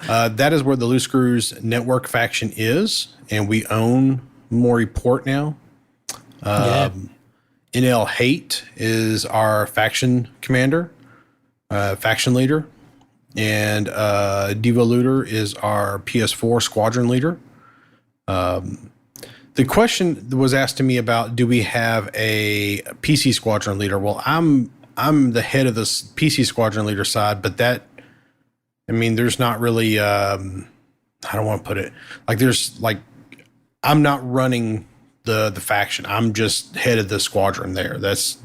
That is where the Loose Screws network faction is, and we own Maury Port now. NL Hate is our faction commander, faction leader, and Devo Looter is our PS4 squadron leader. The question was asked to me about, do we have a PC squadron leader? Well, I'm the head of this PC squadron leader side, but that, I mean, there's not really, I don't want to put it like I'm not running the faction. I'm just head of the squadron there.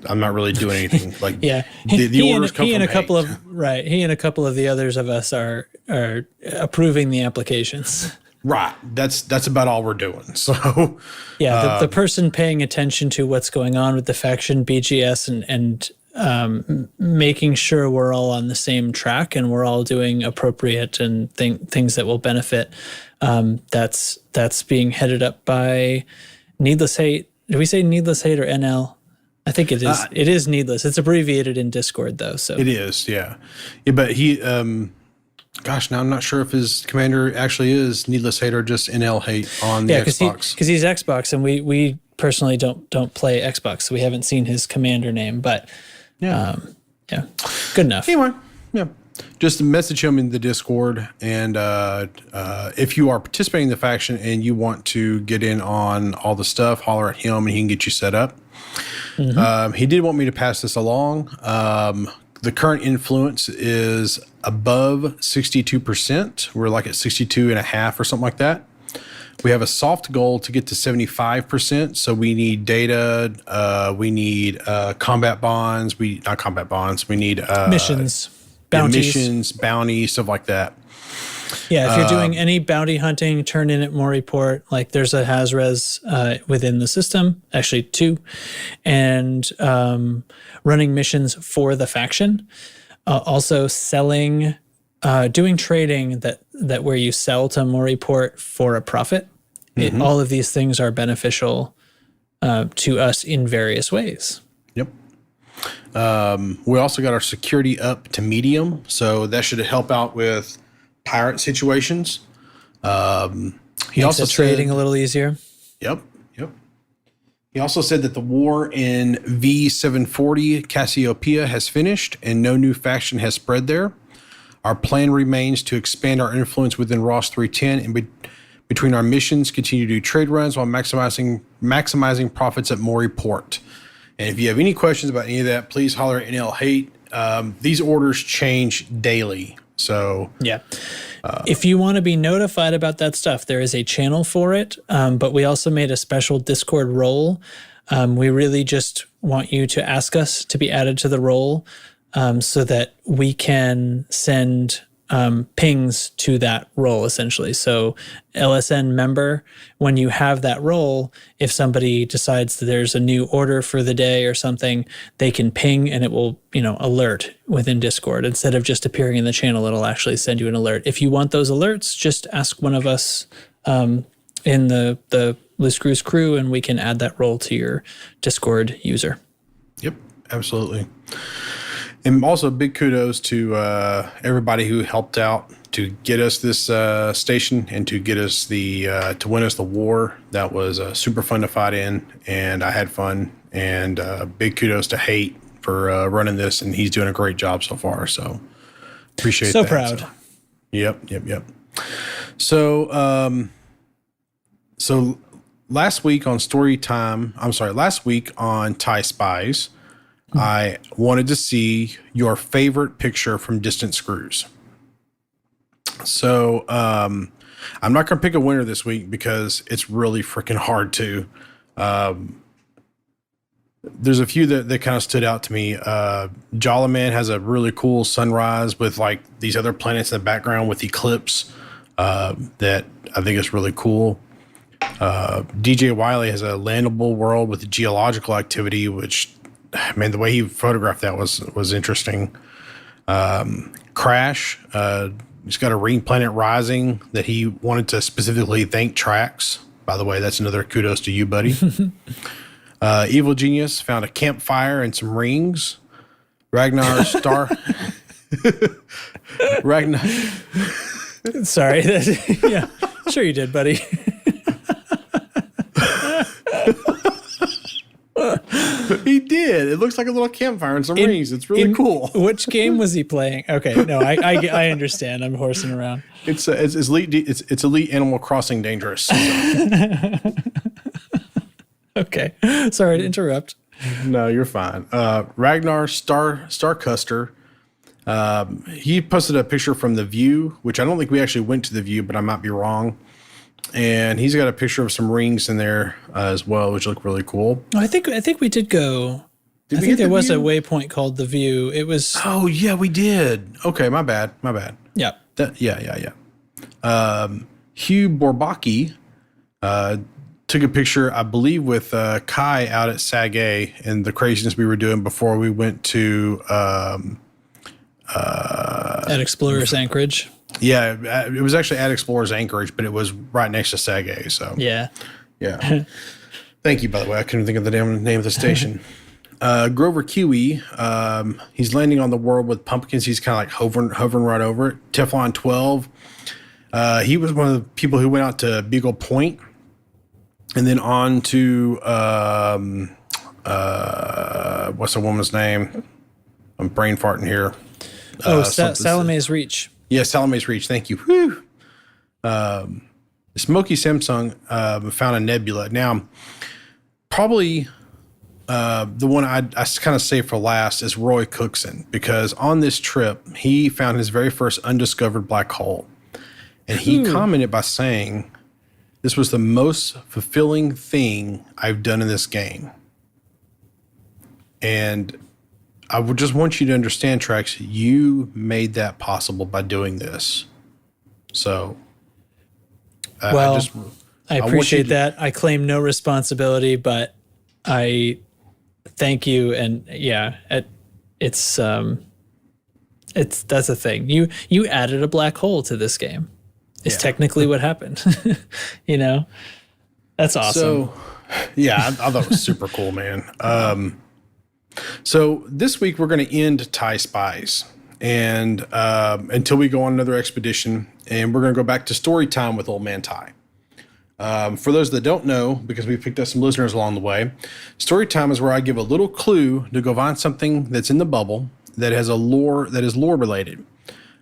I'm not really doing anything. Like, yeah, the orders come from he and a couple Hate. He and a couple of the others of us are approving the applications. Right. That's about all we're doing. So yeah, the person paying attention to what's going on with the faction BGS and making sure we're all on the same track and we're all doing appropriate and things that will benefit. That's being headed up by Needless Hate. Do we say Needless Hate or NL? I think it is. It is Needless. It's abbreviated in Discord though. So it is. Yeah. But he, Gosh, now I'm not sure if his commander actually is Needless Hate or just NL Hate on the Xbox. Because he's Xbox, and we personally don't play Xbox, so we haven't seen his commander name. But yeah, good enough. Anyway, yeah, just message him in the Discord, and if you are participating in the faction and you want to get in on all the stuff, holler at him, and he can get you set up. He did want me to pass this along. The current influence is above 62%. We're like at 62.5 or something like that. We have a soft goal to get to 75%. So we need data. We need combat bonds. Not combat bonds. We need missions, bounties. Missions, bounties, stuff like that. Yeah, if you're doing any bounty hunting, turn in at Moriport. Like there's a Hazres within the system, actually 2, and running missions for the faction. Also selling, doing trading that where you sell to Moriport for a profit. All of these things are beneficial to us in various ways. Yep. We also got our security up to medium, so that should help out with pirate situations. He also said trading a little easier. Yep. He also said that the war in V740 Cassiopeia has finished and no new faction has spread there. Our plan remains to expand our influence within Ross 310 and between our missions, continue to do trade runs while maximizing profits at Moriport. And if you have any questions about any of that, please holler at NL Hate. These orders change daily. So yeah, if you want to be notified about that stuff, there is a channel for it. But we also made a special Discord role. We really just want you to ask us to be added to the role so that we can send pings to that role, essentially. So LSN member, when you have that role, if somebody decides that there's a new order for the day or something, they can ping and it will, alert within Discord. Instead of just appearing in the channel, it'll actually send you an alert. If you want those alerts, just ask one of us in the Loose Screws crew and we can add that role to your Discord user. Yep, absolutely. And also big kudos to everybody who helped out to get us this station and to get us to win us the war. That was super fun to fight in, and I had fun. And big kudos to Hate for running this, and he's doing a great job so far. So appreciate that. So proud. So, yep. So last week on last week on TIE Spies, I wanted to see your favorite picture from Distant Screws. So I'm not going to pick a winner this week because it's really freaking hard to. There's a few that kind of stood out to me. Jollyman has a really cool sunrise with like these other planets in the background with eclipse that I think is really cool. DJ Wiley has a landable world with geological activity, which, man, the way he photographed that was interesting. Crash, he's got a ring planet rising that he wanted to specifically thank Trax. By the way, that's another kudos to you, buddy. Evil Genius found a campfire and some rings. Ragnar Star. Ragnar. Sorry. Yeah, sure you did, buddy. He did. It looks like a little campfire and some rings. It's really cool. Which game was he playing? Okay, no, I understand. I'm horsing around. It's Elite Animal Crossing Dangerous. Okay, sorry to interrupt. No, you're fine. Ragnar Starcuster. He posted a picture from The View, which I don't think we actually went to The View, but I might be wrong. And he's got a picture of some rings in there as well, which look really cool. I think we did go. I think there was a waypoint called The View. It was. Oh yeah, we did. Okay, my bad. Yeah. Yeah. Hugh Borbaki took a picture, I believe, with Kai out at SAG-A and the craziness we were doing before we went to at Explorers Anchorage. Yeah, it was actually at Explorers Anchorage, but it was right next to SAG-A. So yeah. Thank you, by the way. I couldn't think of the damn name of the station. Grover Kiwi, he's landing on the world with pumpkins. He's kind of like hovering right over it. Teflon 12. He was one of the people who went out to Beagle Point and then on to, what's the woman's name? I'm brain farting here. Salome's Reach. Yeah, Salome's Reach. Thank you. Whew. Smokey Samsung found a nebula. Now, probably the one I kind of save for last is Roy Cookson, because on this trip, he found his very first undiscovered black hole. And he commented by saying, "This was the most fulfilling thing I've done in this game." And I would just want you to understand, Trax, you made that possible by doing this. So, I want appreciate you to- that. I claim no responsibility, but I thank you. And yeah, it's that's a thing. You added a black hole to this game. It's technically what happened. You know, that's awesome. So, yeah, I thought it was super cool, man. So this week we're going to end TIE Spies, and until we go on another expedition, and we're going to go back to story time with Old Man Ty. For those that don't know, because we picked up some listeners along the way, story time is where I give a little clue to go find something that's in the bubble that has that is lore related.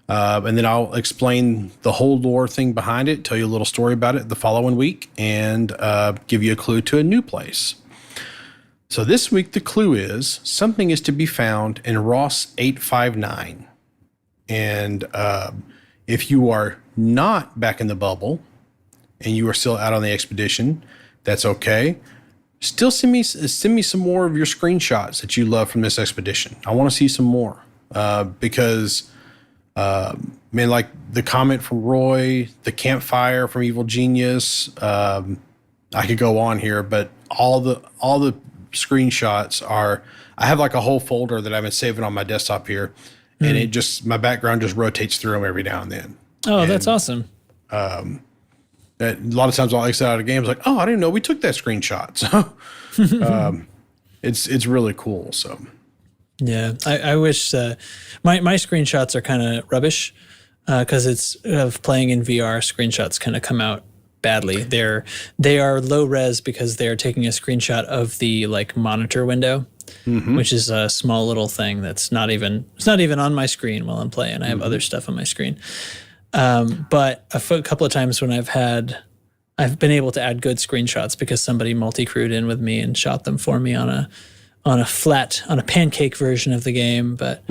And then I'll explain the whole lore thing behind it, tell you a little story about it the following week, and give you a clue to a new place. So this week, the clue is something is to be found in Ross 859. And if you are not back in the bubble and you are still out on the expedition, that's okay. Still send me some more of your screenshots that you love from this expedition. I want to see some more because, man, like the comment from Roy, the campfire from Evil Genius, I could go on here, but all the screenshots are, I have like a whole folder that I've been saving on my desktop here, and it just, my background just rotates through them every now and then. Oh, that's awesome. A lot of times I'll exit out of games like, oh, I didn't know we took that screenshot. So it's really cool. So yeah, I wish my screenshots are kind of rubbish because it's of playing in VR. Screenshots kind of come out badly. They are low res because they're taking a screenshot of the like monitor window, which is a small little thing that's not even on my screen while I'm playing. I have other stuff on my screen. But a couple of times when I've been able to add good screenshots because somebody multi-crewed in with me and shot them for me on a pancake version of the game. But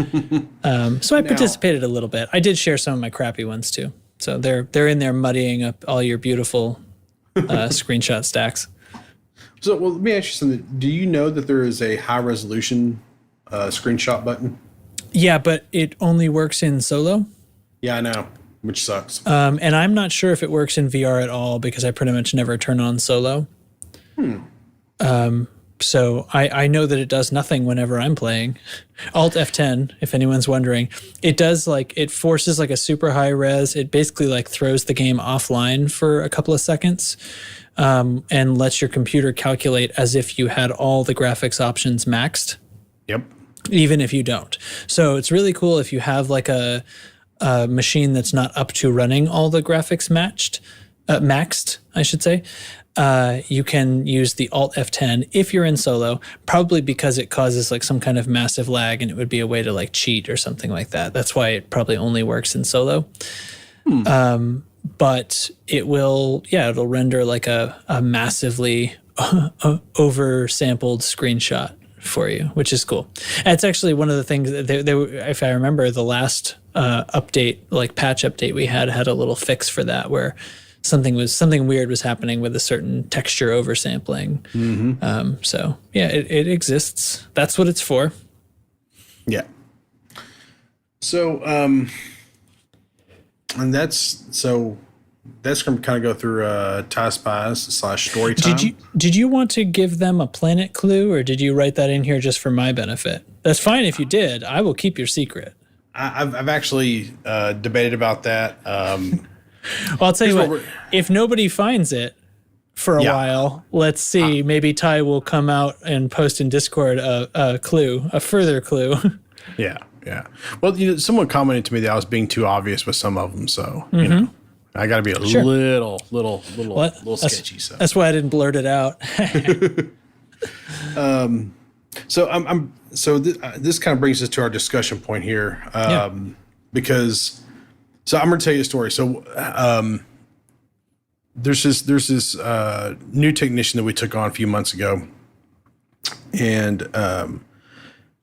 so I participated a little bit. I did share some of my crappy ones too. So they're in there muddying up all your beautiful screenshot stacks. So, well, let me ask you something. Do you know that there is a high resolution screenshot button? Yeah, but it only works in solo. Yeah, I know, which sucks. And I'm not sure if it works in VR at all because I pretty much never turn on solo. So I know that it does nothing whenever I'm playing. Alt F10, if anyone's wondering, it does it forces like a super high res. It basically like throws the game offline for a couple of seconds and lets your computer calculate as if you had all the graphics options maxed. Yep. Even if you don't. So it's really cool if you have like a machine that's not up to running all the graphics maxed, I should say. You can use the Alt F10 if you're in solo, probably because it causes like some kind of massive lag and it would be a way to like cheat or something like that. That's why it probably only works in solo. But it'll render like a massively oversampled screenshot for you, which is cool. And it's actually one of the things that if I remember, the last update, like patch update we had a little fix for that where something weird was happening with a certain texture oversampling. So yeah, it exists. That's what it's for. Yeah. So and that's going to kind of go through TIE Spies / story time. Did you want to give them a planet clue, or did you write that in here just for my benefit? That's fine if you did. I will keep your secret. I've actually debated about that. Well, I'll tell you what. If nobody finds it, for a while. Let's see. Maybe Ty will come out and post in Discord a clue, a further clue. Yeah. Well, someone commented to me that I was being too obvious with some of them, so you know, I got to be a little sketchy. So that's why I didn't blurt it out. So this kind of brings us to our discussion point here, because I'm going to tell you a story. So there's this new technician that we took on a few months ago, and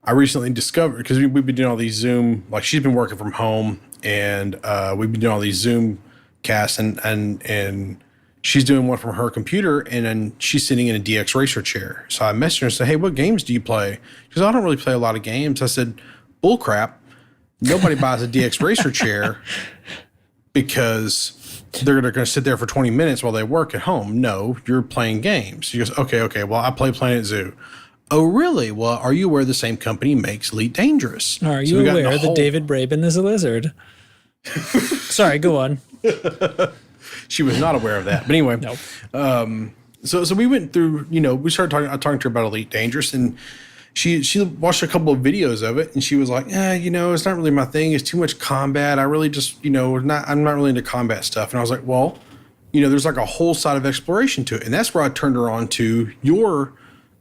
I recently discovered, because we've been doing all these Zoom, like she's been working from home, and we've been doing all these Zoom casts, and she's doing one from her computer, and then she's sitting in a DX Racer chair. So I messaged her and said, "Hey, what games do you play?" She goes, "I don't really play a lot of games." I said, "Bull crap. Nobody buys a DX Racer chair because they're going to sit there for 20 minutes while they work at home. No, you're playing games." She goes, Okay. Well, I play Planet Zoo." "Oh, really? Well, are you aware the same company makes Elite Dangerous?" Are you aware that David Braben is a lizard? Sorry, go on. She was not aware of that. But anyway, so we went through, we started talking to her about Elite Dangerous, and she watched a couple of videos of it, and she was like, it's not really my thing. It's too much combat. I really just, I'm not really into combat stuff. And I was like, well, there's like a whole side of exploration to it. And that's where I turned her on to your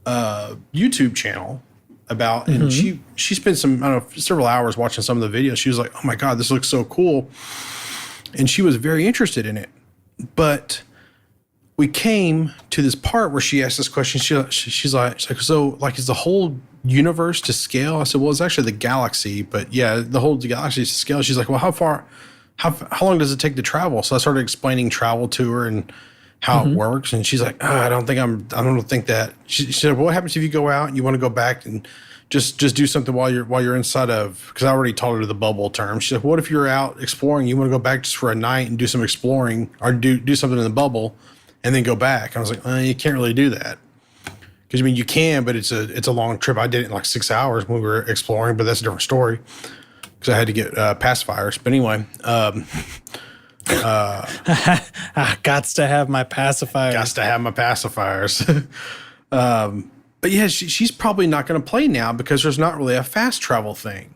YouTube channel about, and she spent several hours watching some of the videos. She was like, "Oh my God, this looks so cool." And she was very interested in it. But we came to this part where she asked this question. She's like, "So like, is the whole universe to scale?" I said, "Well, it's actually the galaxy, but yeah, the whole galaxy is to scale." She's like, "Well, how long does it take to travel?" So I started explaining travel to her and how it works. And she's like, I don't think that. She said, "Well, what happens if you go out and you want to go back and just do something while you're inside of," because I already taught her the bubble term. She said, "What if you're out exploring, you want to go back just for a night and do some exploring, or do something in the bubble and then go back?" I was like, you can't really do that. Because you can, but it's a long trip. I did it in like 6 hours when we were exploring, but that's a different story because I had to get pacifiers. But anyway, gots to have my pacifiers. Gots to have my pacifiers. But yeah, she's probably not going to play now because there's not really a fast travel thing.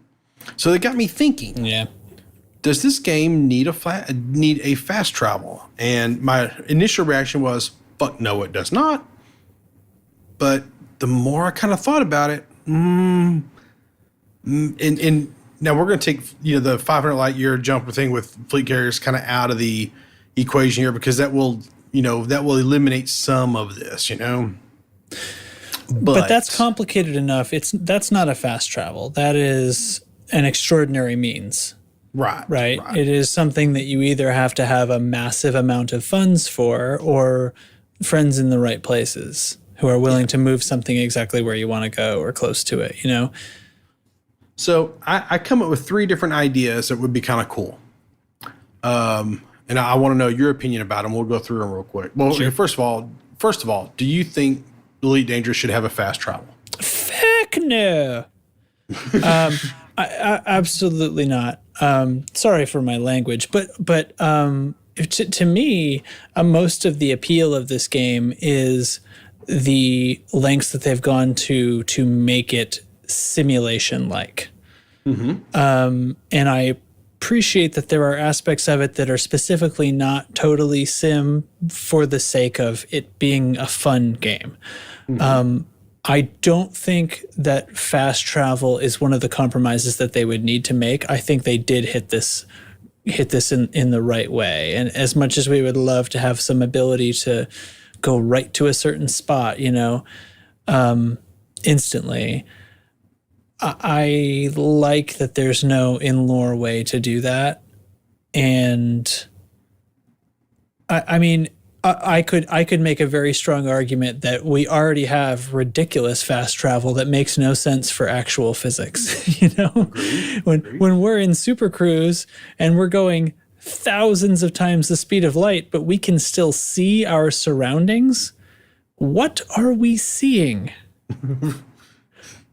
So that got me thinking. Yeah. Does this game need a fast travel? And my initial reaction was, fuck no, it does not. But the more I kind of thought about it, and now we're going to take the 500 light year jumper thing with fleet carriers kind of out of the equation here, because that will eliminate some of this, But that's complicated enough. That's not a fast travel. That is an extraordinary means. Right. It is something that you either have to have a massive amount of funds for, or friends in the right places who are willing to move something exactly where you want to go or close to it, So I come up with 3 different ideas that would be kind of cool. And I want to know your opinion about them. We'll go through them real quick. Well, sure. First of all, do you think Elite Dangerous should have a fast travel? Heck no. I absolutely not. Sorry for my language, but to me, most of the appeal of this game is the lengths that they've gone to make it simulation-like. And I appreciate that there are aspects of it that are specifically not totally sim for the sake of it being a fun game. I don't think that fast travel is one of the compromises that they would need to make. I think they did hit this in the right way. And as much as we would love to have some ability to go right to a certain spot, instantly, I like that there's no in-lore way to do that. And I mean, I could make a very strong argument that we already have ridiculous fast travel that makes no sense for actual physics. When we're in Super Cruise and we're going thousands of times the speed of light, but we can still see our surroundings, what are we seeing?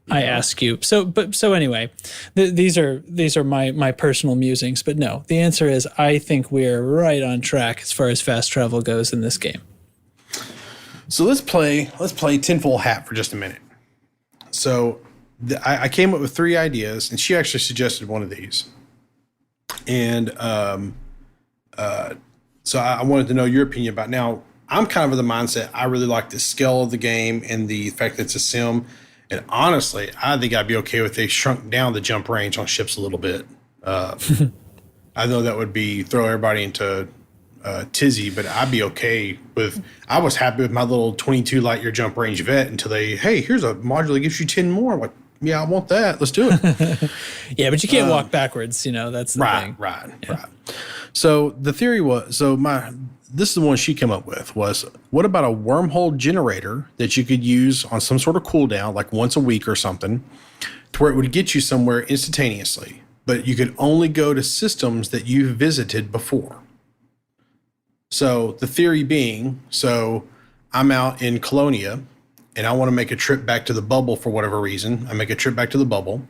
I ask you. So anyway, these are my personal musings. But no, the answer is I think we're right on track as far as fast travel goes in this game. So let's play tinfoil hat for just a minute. So I came up with 3 ideas, and she actually suggested one of these. And so I wanted to know your opinion about. Now, I'm kind of the mindset. I really like the scale of the game and the fact that it's a sim. And honestly, I think I'd be okay if they shrunk down the jump range on ships a little bit. I know that would throw everybody into tizzy, but I'd be okay with. I was happy with my little 22 light year jump range vet until here's a module that gives you 10 more. I'm like, yeah, I want that. Let's do it. Yeah, but you can't walk backwards. That's the thing. Right. So the theory was, this is the one she came up with, was what about a wormhole generator that you could use on some sort of cooldown, like once a week or something, to where it would get you somewhere instantaneously, but you could only go to systems that you've visited before. So the theory being, I'm out in Colonia and I want to make a trip back to the bubble for whatever reason. I make a trip back to the bubble,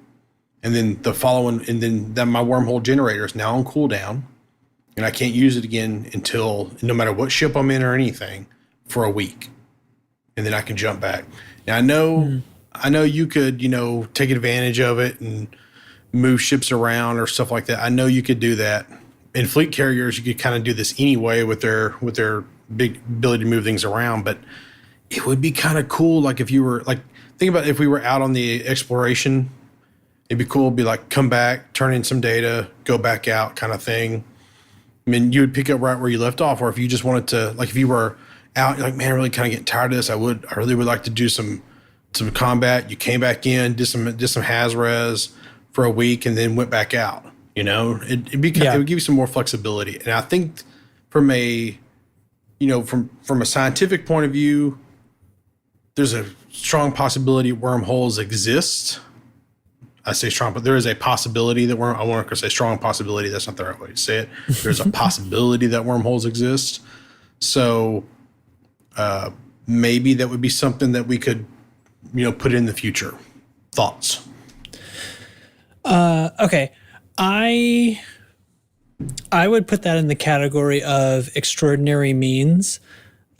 and then then my wormhole generator is now on cooldown. And I can't use it again until, no matter what ship I'm in or anything, for a week. And then I can jump back. Now, I know you could, take advantage of it and move ships around or stuff like that. I know you could do that. In fleet carriers, you could kind of do this anyway with their big ability to move things around. But it would be kind of cool, like if you were, think about if we were out on the exploration. It'd be cool to be like, come back, turn in some data, go back out kind of thing. I mean, you would pick up right where you left off, or if you just wanted to, if you were out, you're like, man, I'm really kind of getting tired of this. I really would like to do some combat. You came back in, did some Haz-Res for a week, and then went back out. It would give you some more flexibility. And I think from a scientific point of view, there's a strong possibility wormholes exist. I say strong, but there is a possibility that I want to say strong possibility. That's not the right way to say it. There's a possibility that wormholes exist. So maybe that would be something that we could, put in the future. Thoughts? Okay. I would put that in the category of extraordinary means,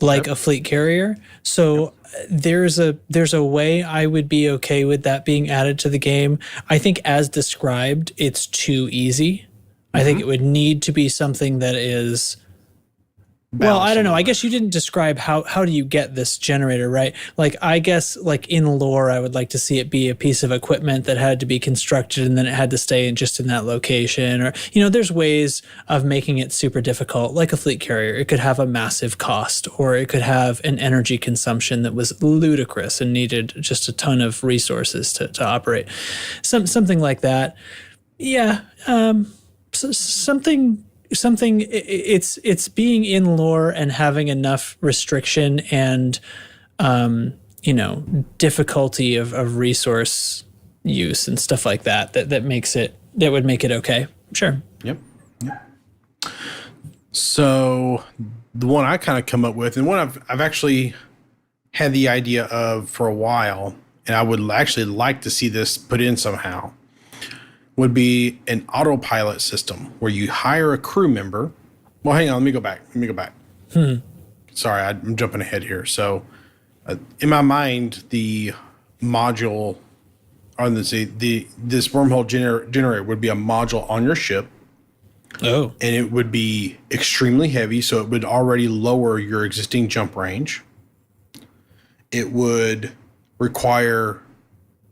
like a fleet carrier. So there's a way I would be okay with that being added to the game. I think as described, it's too easy. I think it would need to be something that is, well, I don't know. I guess you didn't describe how do you get this generator, right? I guess in lore, I would like to see it be a piece of equipment that had to be constructed and then it had to stay in that location. Or, there's ways of making it super difficult, like a fleet carrier. It could have a massive cost, or it could have an energy consumption that was ludicrous and needed just a ton of resources to operate. Something like that. Yeah. Something it's being in lore and having enough restriction and difficulty of resource use and stuff like that would make it okay. Sure. Yep. So the one I kind of come up with, and one I've actually had the idea of for a while, and I would actually like to see this put in somehow, would be an autopilot system where you hire a crew member. Well, hang on, let me go back. Sorry, I'm jumping ahead here. So in my mind, the module, or this wormhole generator would be a module on your ship. Oh. And it would be extremely heavy, so it would already lower your existing jump range. It would require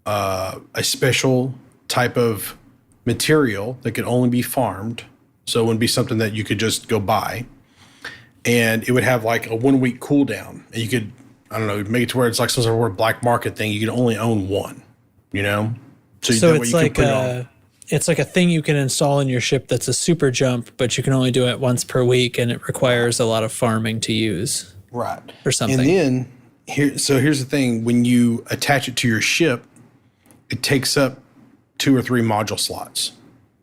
a special type of material that could only be farmed, so it wouldn't be something that you could just go buy. And it would have a 1 week cooldown, and you could, I don't know, make it to where it's like some sort of black market thing. You could only own one, So it's it's like a thing you can install in your ship that's a super jump, but you can only do it once per week, and it requires a lot of farming to use. Right. Or something. And then here's the thing: when you attach it to your ship, it takes up 2 or 3 module slots.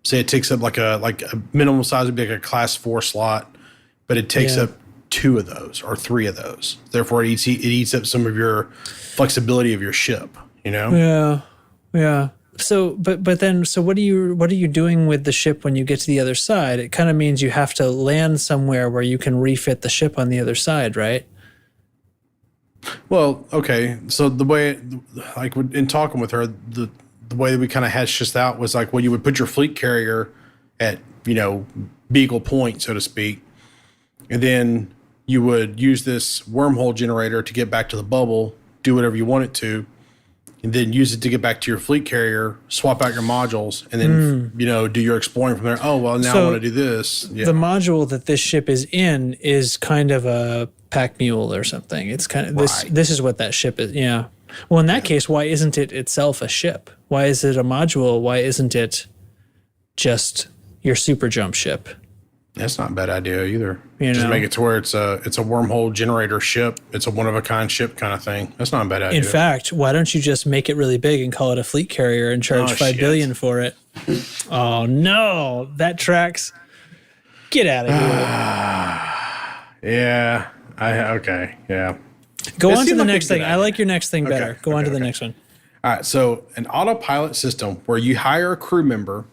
Say it takes up a minimum size would be like a class 4 slot, but it takes up 2 of those or 3 of those. Therefore, it eats up some of your flexibility of your ship. Yeah. So, but then what are you doing with the ship when you get to the other side? It kind of means you have to land somewhere where you can refit the ship on the other side, right? Well, okay. So the way, like in talking with her, the way that we kind of hashed this out was like, well, you would put your fleet carrier at, Beagle Point, so to speak, and then you would use this wormhole generator to get back to the bubble, do whatever you want it to, and then use it to get back to your fleet carrier, swap out your modules, and then, do your exploring from there. Oh, well, now I want to do this. Yeah. The module that this ship is in is kind of a pack mule or something. It's kind of this is what that ship is. Yeah. Well, in that case, why isn't it itself a ship? Why is it a module? Why isn't it just your super jump ship? That's not a bad idea either. Just make it to where it's a wormhole generator ship. It's a one of a kind ship kind of thing. That's not a bad idea. In fact, why don't you just make it really big and call it a fleet carrier and charge $5 billion for it? Oh no, that tracks. Get out of here. Yeah. Okay. Yeah. Go on to the next thing. I like your next thing better. Go on to the next one. All right. So an autopilot system where you hire a crew member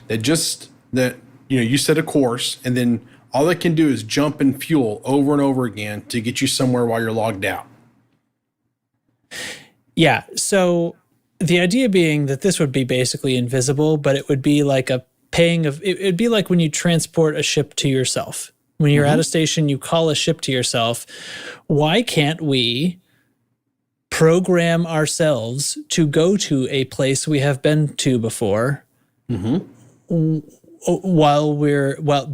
that you set a course, and then all they can do is jump and fuel over and over again to get you somewhere while you're logged out. Yeah. So the idea being that this would be basically invisible, but it would be like a paying of, it'd be like when you transport a ship to yourself. When you're at a station, you call a ship to yourself. Why can't we program ourselves to go to a place we have been to before? But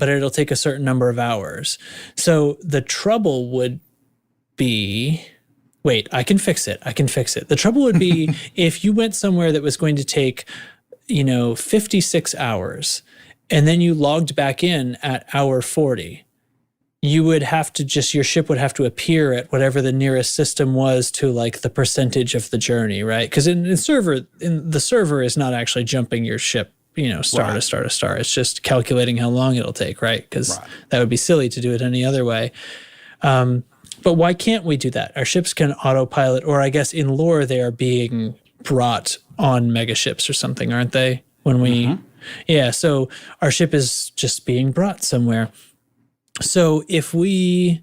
it'll take a certain number of hours. So the trouble would be, wait, I can fix it. The trouble would be if you went somewhere that was going to take, 56 hours, and then you logged back in at hour 40. You would have to your ship would have to appear at whatever the nearest system was to like the percentage of the journey, right? Because the server is not actually jumping your ship, star to star to star. It's just calculating how long it'll take, right? Because that would be silly to do it any other way. But why can't we do that? Our ships can autopilot, or I guess in lore they are being brought on megaships or something, aren't they? When we, so our ship is just being brought somewhere. So if we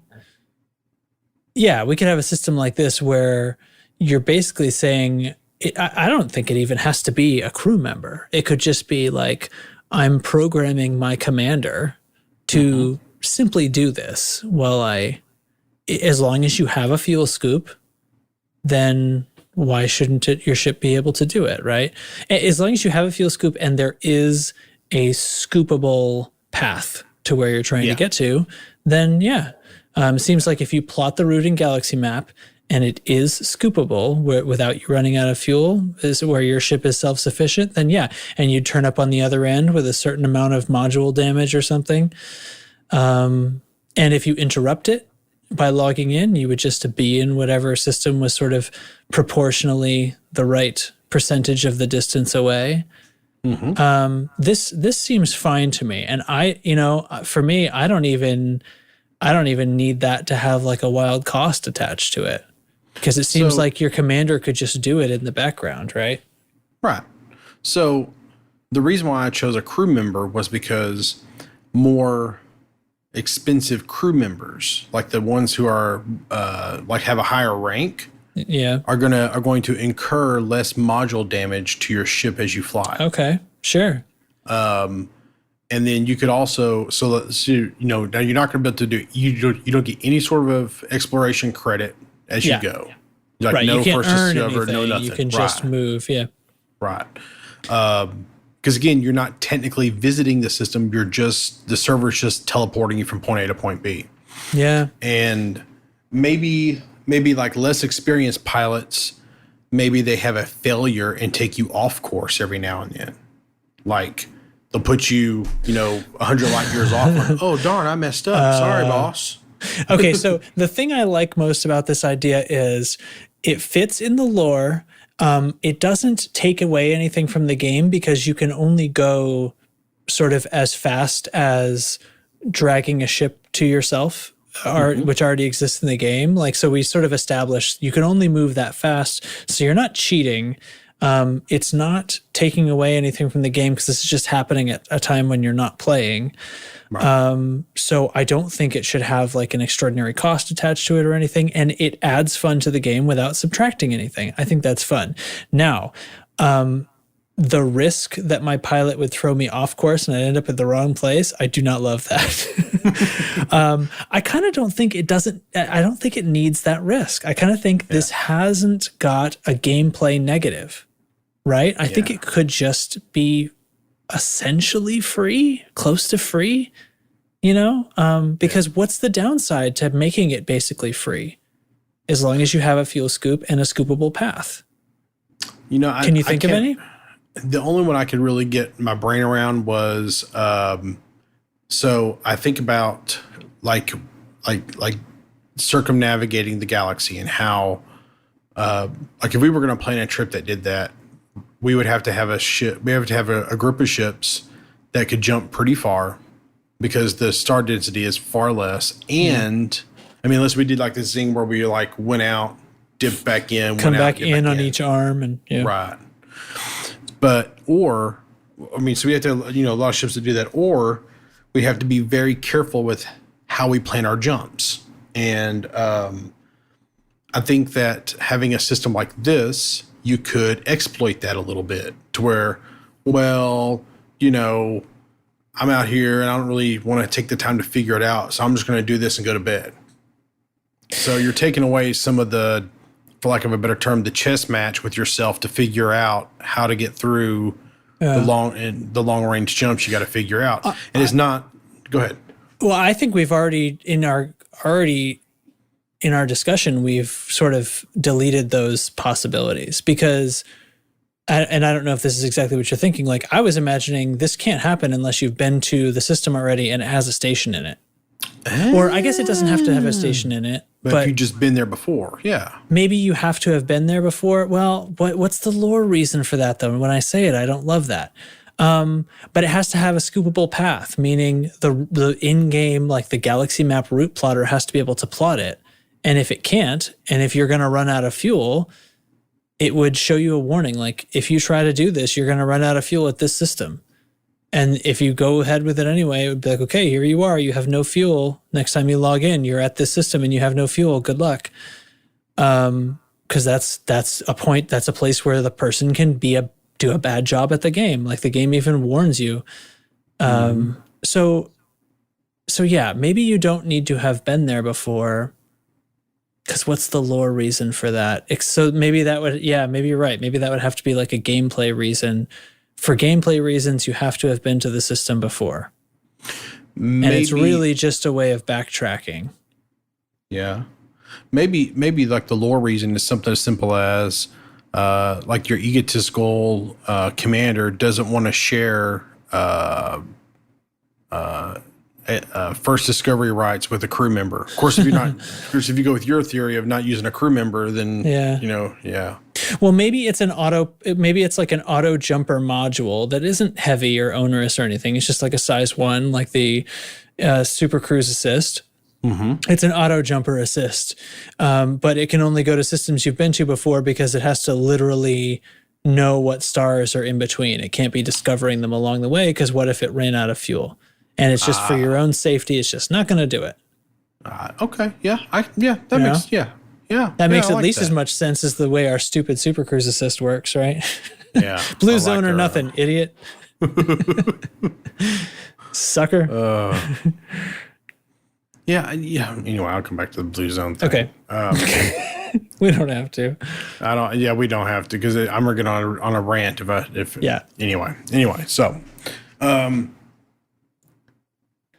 could have a system like this where you're basically saying, I don't think it even has to be a crew member. It could just be like, I'm programming my commander to simply do this as long as you have a fuel scoop, then why shouldn't your ship be able to do it, right? As long as you have a fuel scoop and there is a scoopable path to where you're trying to get to, then it seems like if you plot the route in Galaxy Map and it is scoopable without you running out of fuel, is where your ship is self-sufficient, then and you turn up on the other end with a certain amount of module damage or something. And if you interrupt it by logging in, you would just be in whatever system was sort of proportionally the right percentage of the distance away. This seems fine to me, and for me, I don't even need that to have like a wild cost attached to it, because it seems like your commander could just do it in the background, right? Right. So the reason why I chose a crew member was because more expensive crew members, like the ones who are have a higher rank, are going to incur less module damage to your ship as you fly. Okay, sure. And then you could also, now you're not going to be able to do, you don't get any sort of exploration credit as you go. Like no you can't first earn discover, anything. No nothing. You can just move, Right. Because again, you're not technically visiting the system. The server's just teleporting you from point A to point B. Yeah. And maybe like less experienced pilots, maybe they have a failure and take you off course every now and then. Like they'll put you, 100 light years off. Like, oh, darn, I messed up. Sorry, boss. Okay, so the thing I like most about this idea is it fits in the lore. It doesn't take away anything from the game because you can only go sort of as fast as dragging a ship to yourself, which already exists in the game. Like, so we sort of established you can only move that fast. So you're not cheating. It's not taking away anything from the game because this is just happening at a time when you're not playing. Right. So I don't think it should have like an extraordinary cost attached to it or anything. And it adds fun to the game without subtracting anything. I think that's fun. Now, the risk that my pilot would throw me off course and I'd end up at the wrong place, I do not love that. I kind of don't think I don't think it needs that risk. I kind of think this hasn't got a gameplay negative, right? I think it could just be essentially free, close to free, because what's the downside to making it basically free? As long as you have a fuel scoop and a scoopable path. Can you think of any? The only one I could really get my brain around was, so I think about like circumnavigating the galaxy and how, like if we were going to plan a trip that did that, we would have to have a ship. We have to have a group of ships that could jump pretty far because the star density is far less. And I mean, unless we did like this thing where we like went out, dipped back in, come back in on each arm and right. But, so we have to, a lot of ships to do that, or we have to be very careful with how we plan our jumps. And I think that having a system like this, you could exploit that a little bit to where, I'm out here and I don't really want to take the time to figure it out. So I'm just going to do this and go to bed. So you're taking away some of the, for lack of a better term, the chess match with yourself to figure out how to get through the long range jumps you got to figure out. And it's not, go ahead. Well, I think we've already in our discussion, we've sort of deleted those possibilities because, and I don't know if this is exactly what you're thinking. Like I was imagining this can't happen unless you've been to the system already and it has a station in it. Or I guess it doesn't have to have a station in it. But if you've just been there before, yeah. Maybe you have to have been there before. Well, what's the lore reason for that, though? And when I say it, I don't love that. But it has to have a scoopable path, meaning the in-game, like the galaxy map route plotter has to be able to plot it. And if it can't, and if you're going to run out of fuel, it would show you a warning. Like, if you try to do this, you're going to run out of fuel at this system. And if you go ahead with it anyway, it would be like, okay, here you are. You have no fuel. Next time you log in, you're at this system and you have no fuel. Good luck. Because that's a point. That's a place where the person can do a bad job at the game. Like the game even warns you. So yeah, maybe you don't need to have been there before. Because what's the lore reason for that? So maybe that would, maybe you're right. Maybe that would have to be like a gameplay reason. For gameplay reasons, you have to have been to the system before. And it's really just a way of backtracking. Yeah. Maybe like the lore reason is something as simple as like your egotistical commander doesn't want to share first discovery rights with a crew member. Of course, if you go with your theory of not using a crew member, then Well, maybe it's like an auto jumper module that isn't heavy or onerous or anything. It's just like a size 1, like the Super Cruise Assist. Mm-hmm. It's an auto jumper assist, but it can only go to systems you've been to before because it has to literally know what stars are in between. It can't be discovering them along the way because what if it ran out of fuel? And it's just for your own safety. It's just not going to do it. Okay. Yeah. That makes. Yeah. That makes at least as much sense as the way our stupid Super Cruise Assist works, right? Yeah. Blue zone or nothing, idiot. Sucker. Yeah. Anyway, I'll come back to the blue zone thing. Okay. We don't have to. I don't. Yeah, we don't have to because I'm going on a rant if. Yeah. Anyway.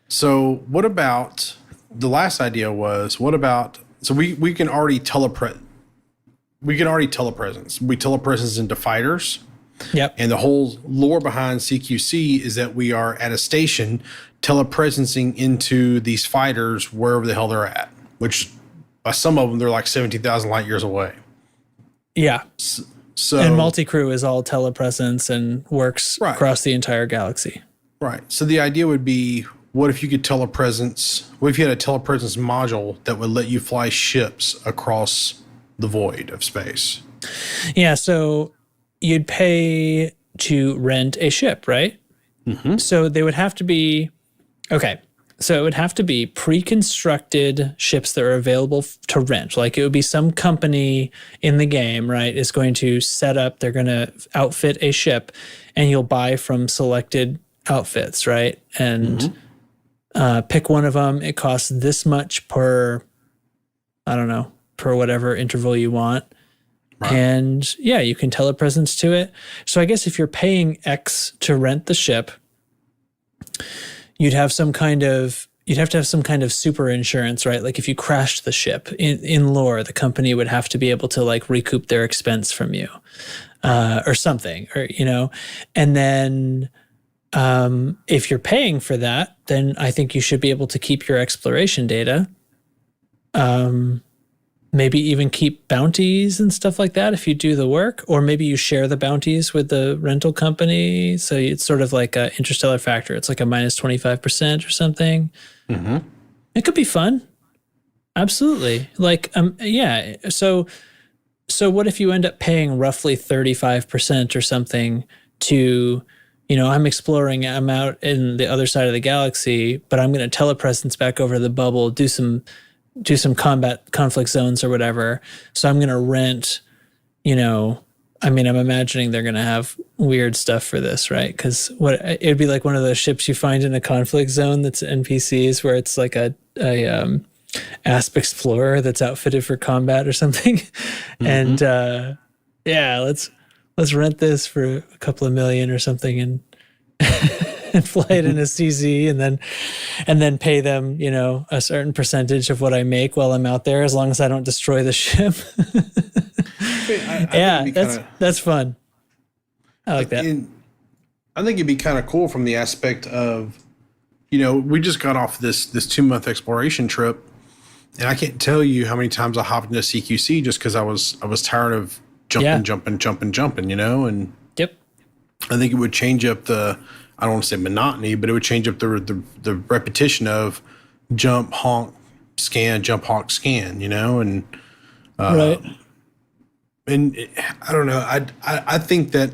So what about the last idea was so we can already telepresence. We telepresence into fighters. Yep. And the whole lore behind CQC is that we are at a station telepresencing into these fighters wherever the hell they're at, which by some of them, they're like 17,000 light years away. Yeah. So and multi-crew is all telepresence and works across the entire galaxy. Right. So the idea would be, what if you could telepresence? What if you had a telepresence module that would let you fly ships across the void of space? Yeah. So you'd pay to rent a ship, right? So they would have to be, okay. So it would have to be pre-constructed ships that are available to rent. Like it would be some company in the game, right, is going to set up, they're going to outfit a ship, and you'll buy from selected outfits, right? And pick one of them. It costs this much per, I don't know, per whatever interval you want. Right. And yeah, you can telepresence to it. So I guess if you're paying X to rent the ship, you'd have to have some kind of super insurance, right? Like if you crashed the ship in lore, the company would have to be able to like recoup their expense from you, or something, or, you know, and then, if you're paying for that, then I think you should be able to keep your exploration data. Maybe even keep bounties and stuff like that if you do the work, or maybe you share the bounties with the rental company. So it's sort of like a Interstellar factor. It's like a minus 25% or something. It could be fun. Absolutely. Like, yeah. So what if you end up paying roughly 35% or something to, you know, I'm exploring, I'm out in the other side of the galaxy, but I'm going to telepresence back over the bubble, do some combat conflict zones or whatever. So I'm going to rent, you know, I mean, I'm imagining they're going to have weird stuff for this, right? Because it'd be like one of those ships you find in a conflict zone that's NPCs, where it's like a Asp Explorer that's outfitted for combat or something. And yeah, let's rent this for a couple of million or something, and and fly it in a CZ, and then pay them, you know, a certain percentage of what I make while I'm out there, as long as I don't destroy the ship. That's fun. I like that. I think it'd be kind of cool from the aspect of, you know, we just got off this 2-month exploration trip, and I can't tell you how many times I hopped into CQC just because I was tired of jumping, you know, and yep. I think it would change up I don't want to say monotony, but it would change up the repetition of jump, honk, scan, jump, honk, scan, you know, and right. And I don't know. I think that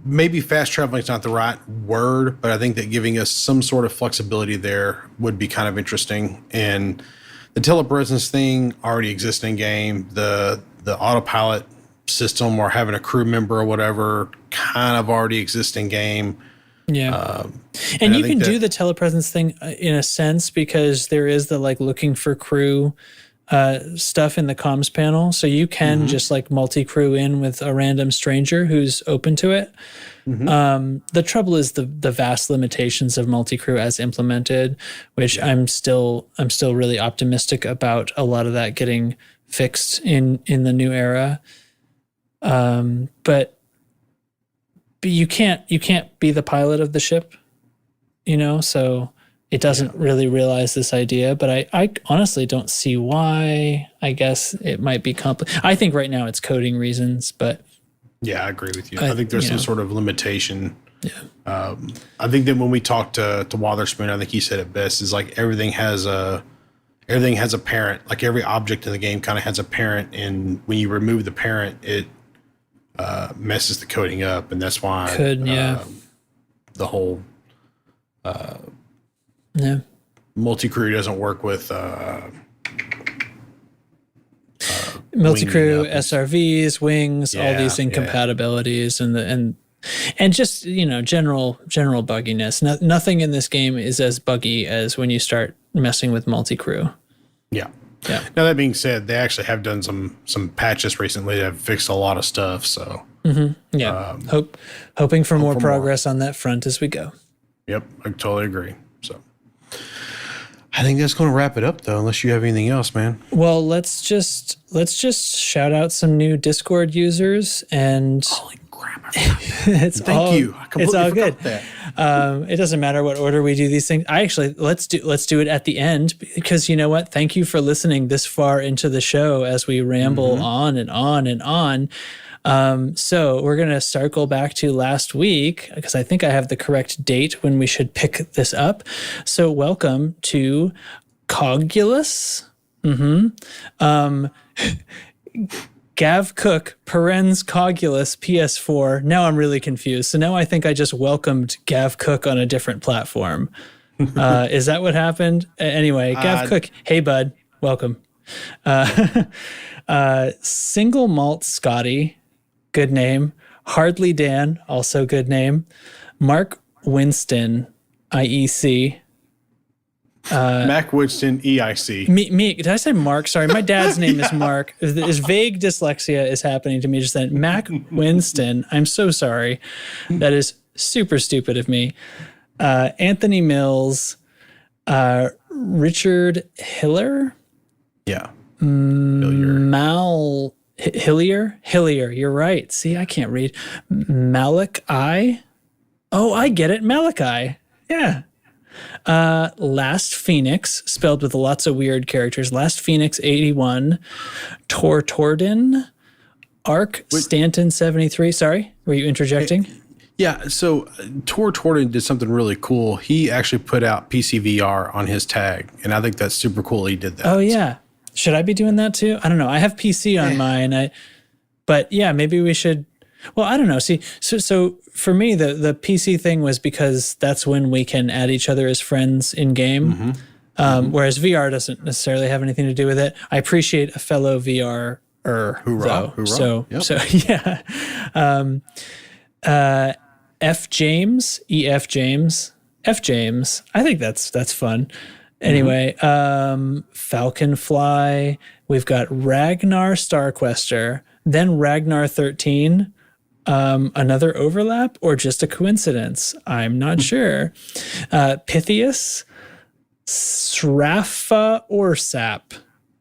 maybe fast traveling is not the right word, but I think that giving us some sort of flexibility there would be kind of interesting. And the telepresence thing already exists in game. The autopilot system, or having a crew member or whatever, kind of already exists in game. Yeah. And you can do the telepresence thing in a sense, because there is the like looking for crew stuff in the comms panel. So you can just like multi-crew in with a random stranger who's open to it. The trouble is the vast limitations of multi-crew as implemented, which I'm still really optimistic about a lot of that getting fixed in the new era. But you can't be the pilot of the ship, you know, so it doesn't really realize this idea, but I honestly don't see why. I guess it might be complicated. I think right now it's coding reasons, but yeah, I agree with you. I think there's some sort of limitation. Yeah. I think that when we talked to Wotherspoon, I think he said it best, is like everything has a parent. Like every object in the game kind of has a parent, and when you remove the parent, it messes the coding up, and that's why the whole multi-crew doesn't work with multi-crew, SRVs, wings, all these incompatibilities, and just, you know, general bugginess. Nothing in this game is as buggy as when you start messing with multi-crew. Yeah. Now, that being said, they actually have done some patches recently that have fixed a lot of stuff. So hoping for more progress on that front as we go. Yep, I totally agree. So I think that's going to wrap it up, though, unless you have anything else, man. Well, let's just shout out some new Discord users, and holy crap, I forgot that. Thank you. I completely forgot that. It doesn't matter what order we do these things. Let's do it at the end, because you know what? Thank you for listening this far into the show as we ramble on and on and on. So we're going to circle back to last week, because I think I have the correct date when we should pick this up. So welcome to Cogulus. Gav Cook, parens Cogulus, PS4. Now I'm really confused. So now I think I just welcomed Gav Cook on a different platform. Is that what happened? Anyway, Gav Cook, hey bud, welcome. Single Malt Scotty, good name. Hardly Dan, also good name. Mark Winston, IEC. Mac Winston, EIC. Me, did I say Mark? Sorry, my dad's name is Mark. This vague dyslexia is happening to me just then. Mac Winston, I'm so sorry. That is super stupid of me. Anthony Mills, Richard Hiller. Yeah. Hillier, you're right. See, I can't read. Malachi. Oh, I get it. Malachi. Yeah. Last Phoenix, spelled with lots of weird characters. Last Phoenix 81. Tortorden. Stanton 73. Sorry, were you interjecting? Yeah, so Tor Torden did something really cool. He actually put out PCVR on his tag, and I think that's super cool he did that. Oh, yeah. Should I be doing that too? I don't know. I have PC on mine. But yeah, maybe we should. Well, I don't know. See, so for me, the PC thing was because that's when we can add each other as friends in game. Whereas VR doesn't necessarily have anything to do with it. I appreciate a fellow VR. Hoorah. So yeah. F James. F James. I think that's fun. Anyway, Falconfly. We've got Ragnar Starquester, then Ragnar 13. Another overlap or just a coincidence? I'm not sure. Pythias, Srafa Orsap,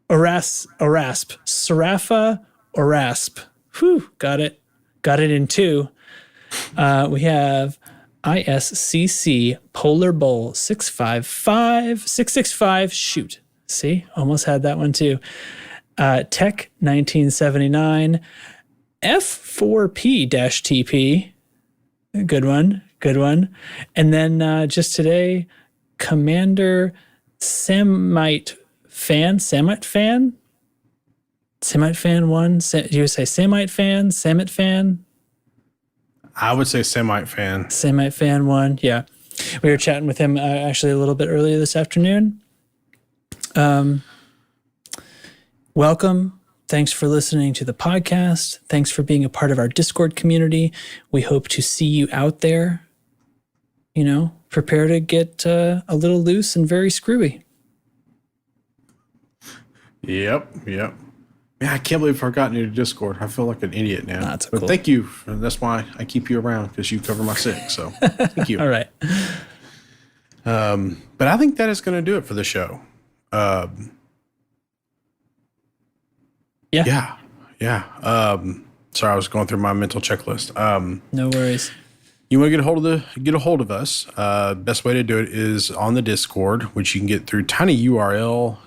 Orasp, Srafa Orasp. Whew, got it in 2. We have ISCC Polar Bowl 665. Shoot. See, almost had that one too. Tech 1979. F4P-TP. Good one. And then just today, Commander Samite Fan 1. You would say Samite Fan? I would say Semite Fan. Semite Fan 1, yeah. We were chatting with him actually a little bit earlier this afternoon. Welcome. Thanks for listening to the podcast. Thanks for being a part of our Discord community. We hope to see you out there. Prepare to get a little loose and very screwy. Yep. Man, I can't believe I forgot your Discord. I feel like an idiot now. That's but cool. Thank you. That's why I keep you around, because you cover my sick. So thank you. All right. But I think that is going to do it for the show. Yeah. Sorry, I was going through my mental checklist. No worries. You want to get a hold of us? Best way to do it is on the Discord, which you can get through tinyurl.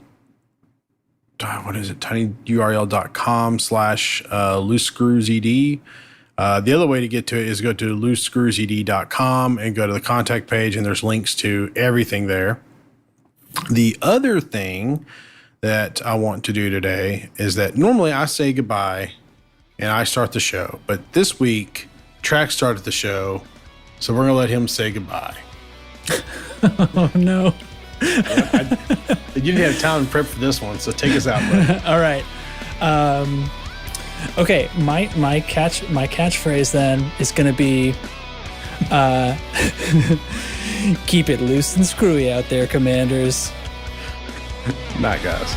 What is it? tinyurl.com/loosescrewsed. The other way to get to it is go to loosescrewsed.com and go to the contact page, and there's links to everything there. The other thing that I want to do today is that normally I say goodbye and I start the show, but this week Track started the show, so we're gonna let him say goodbye. Oh no. You didn't have time to prep for this one, so take us out, buddy. All right. Okay, my catchphrase then is going to be keep it loose and screwy out there, commanders. Night, guys.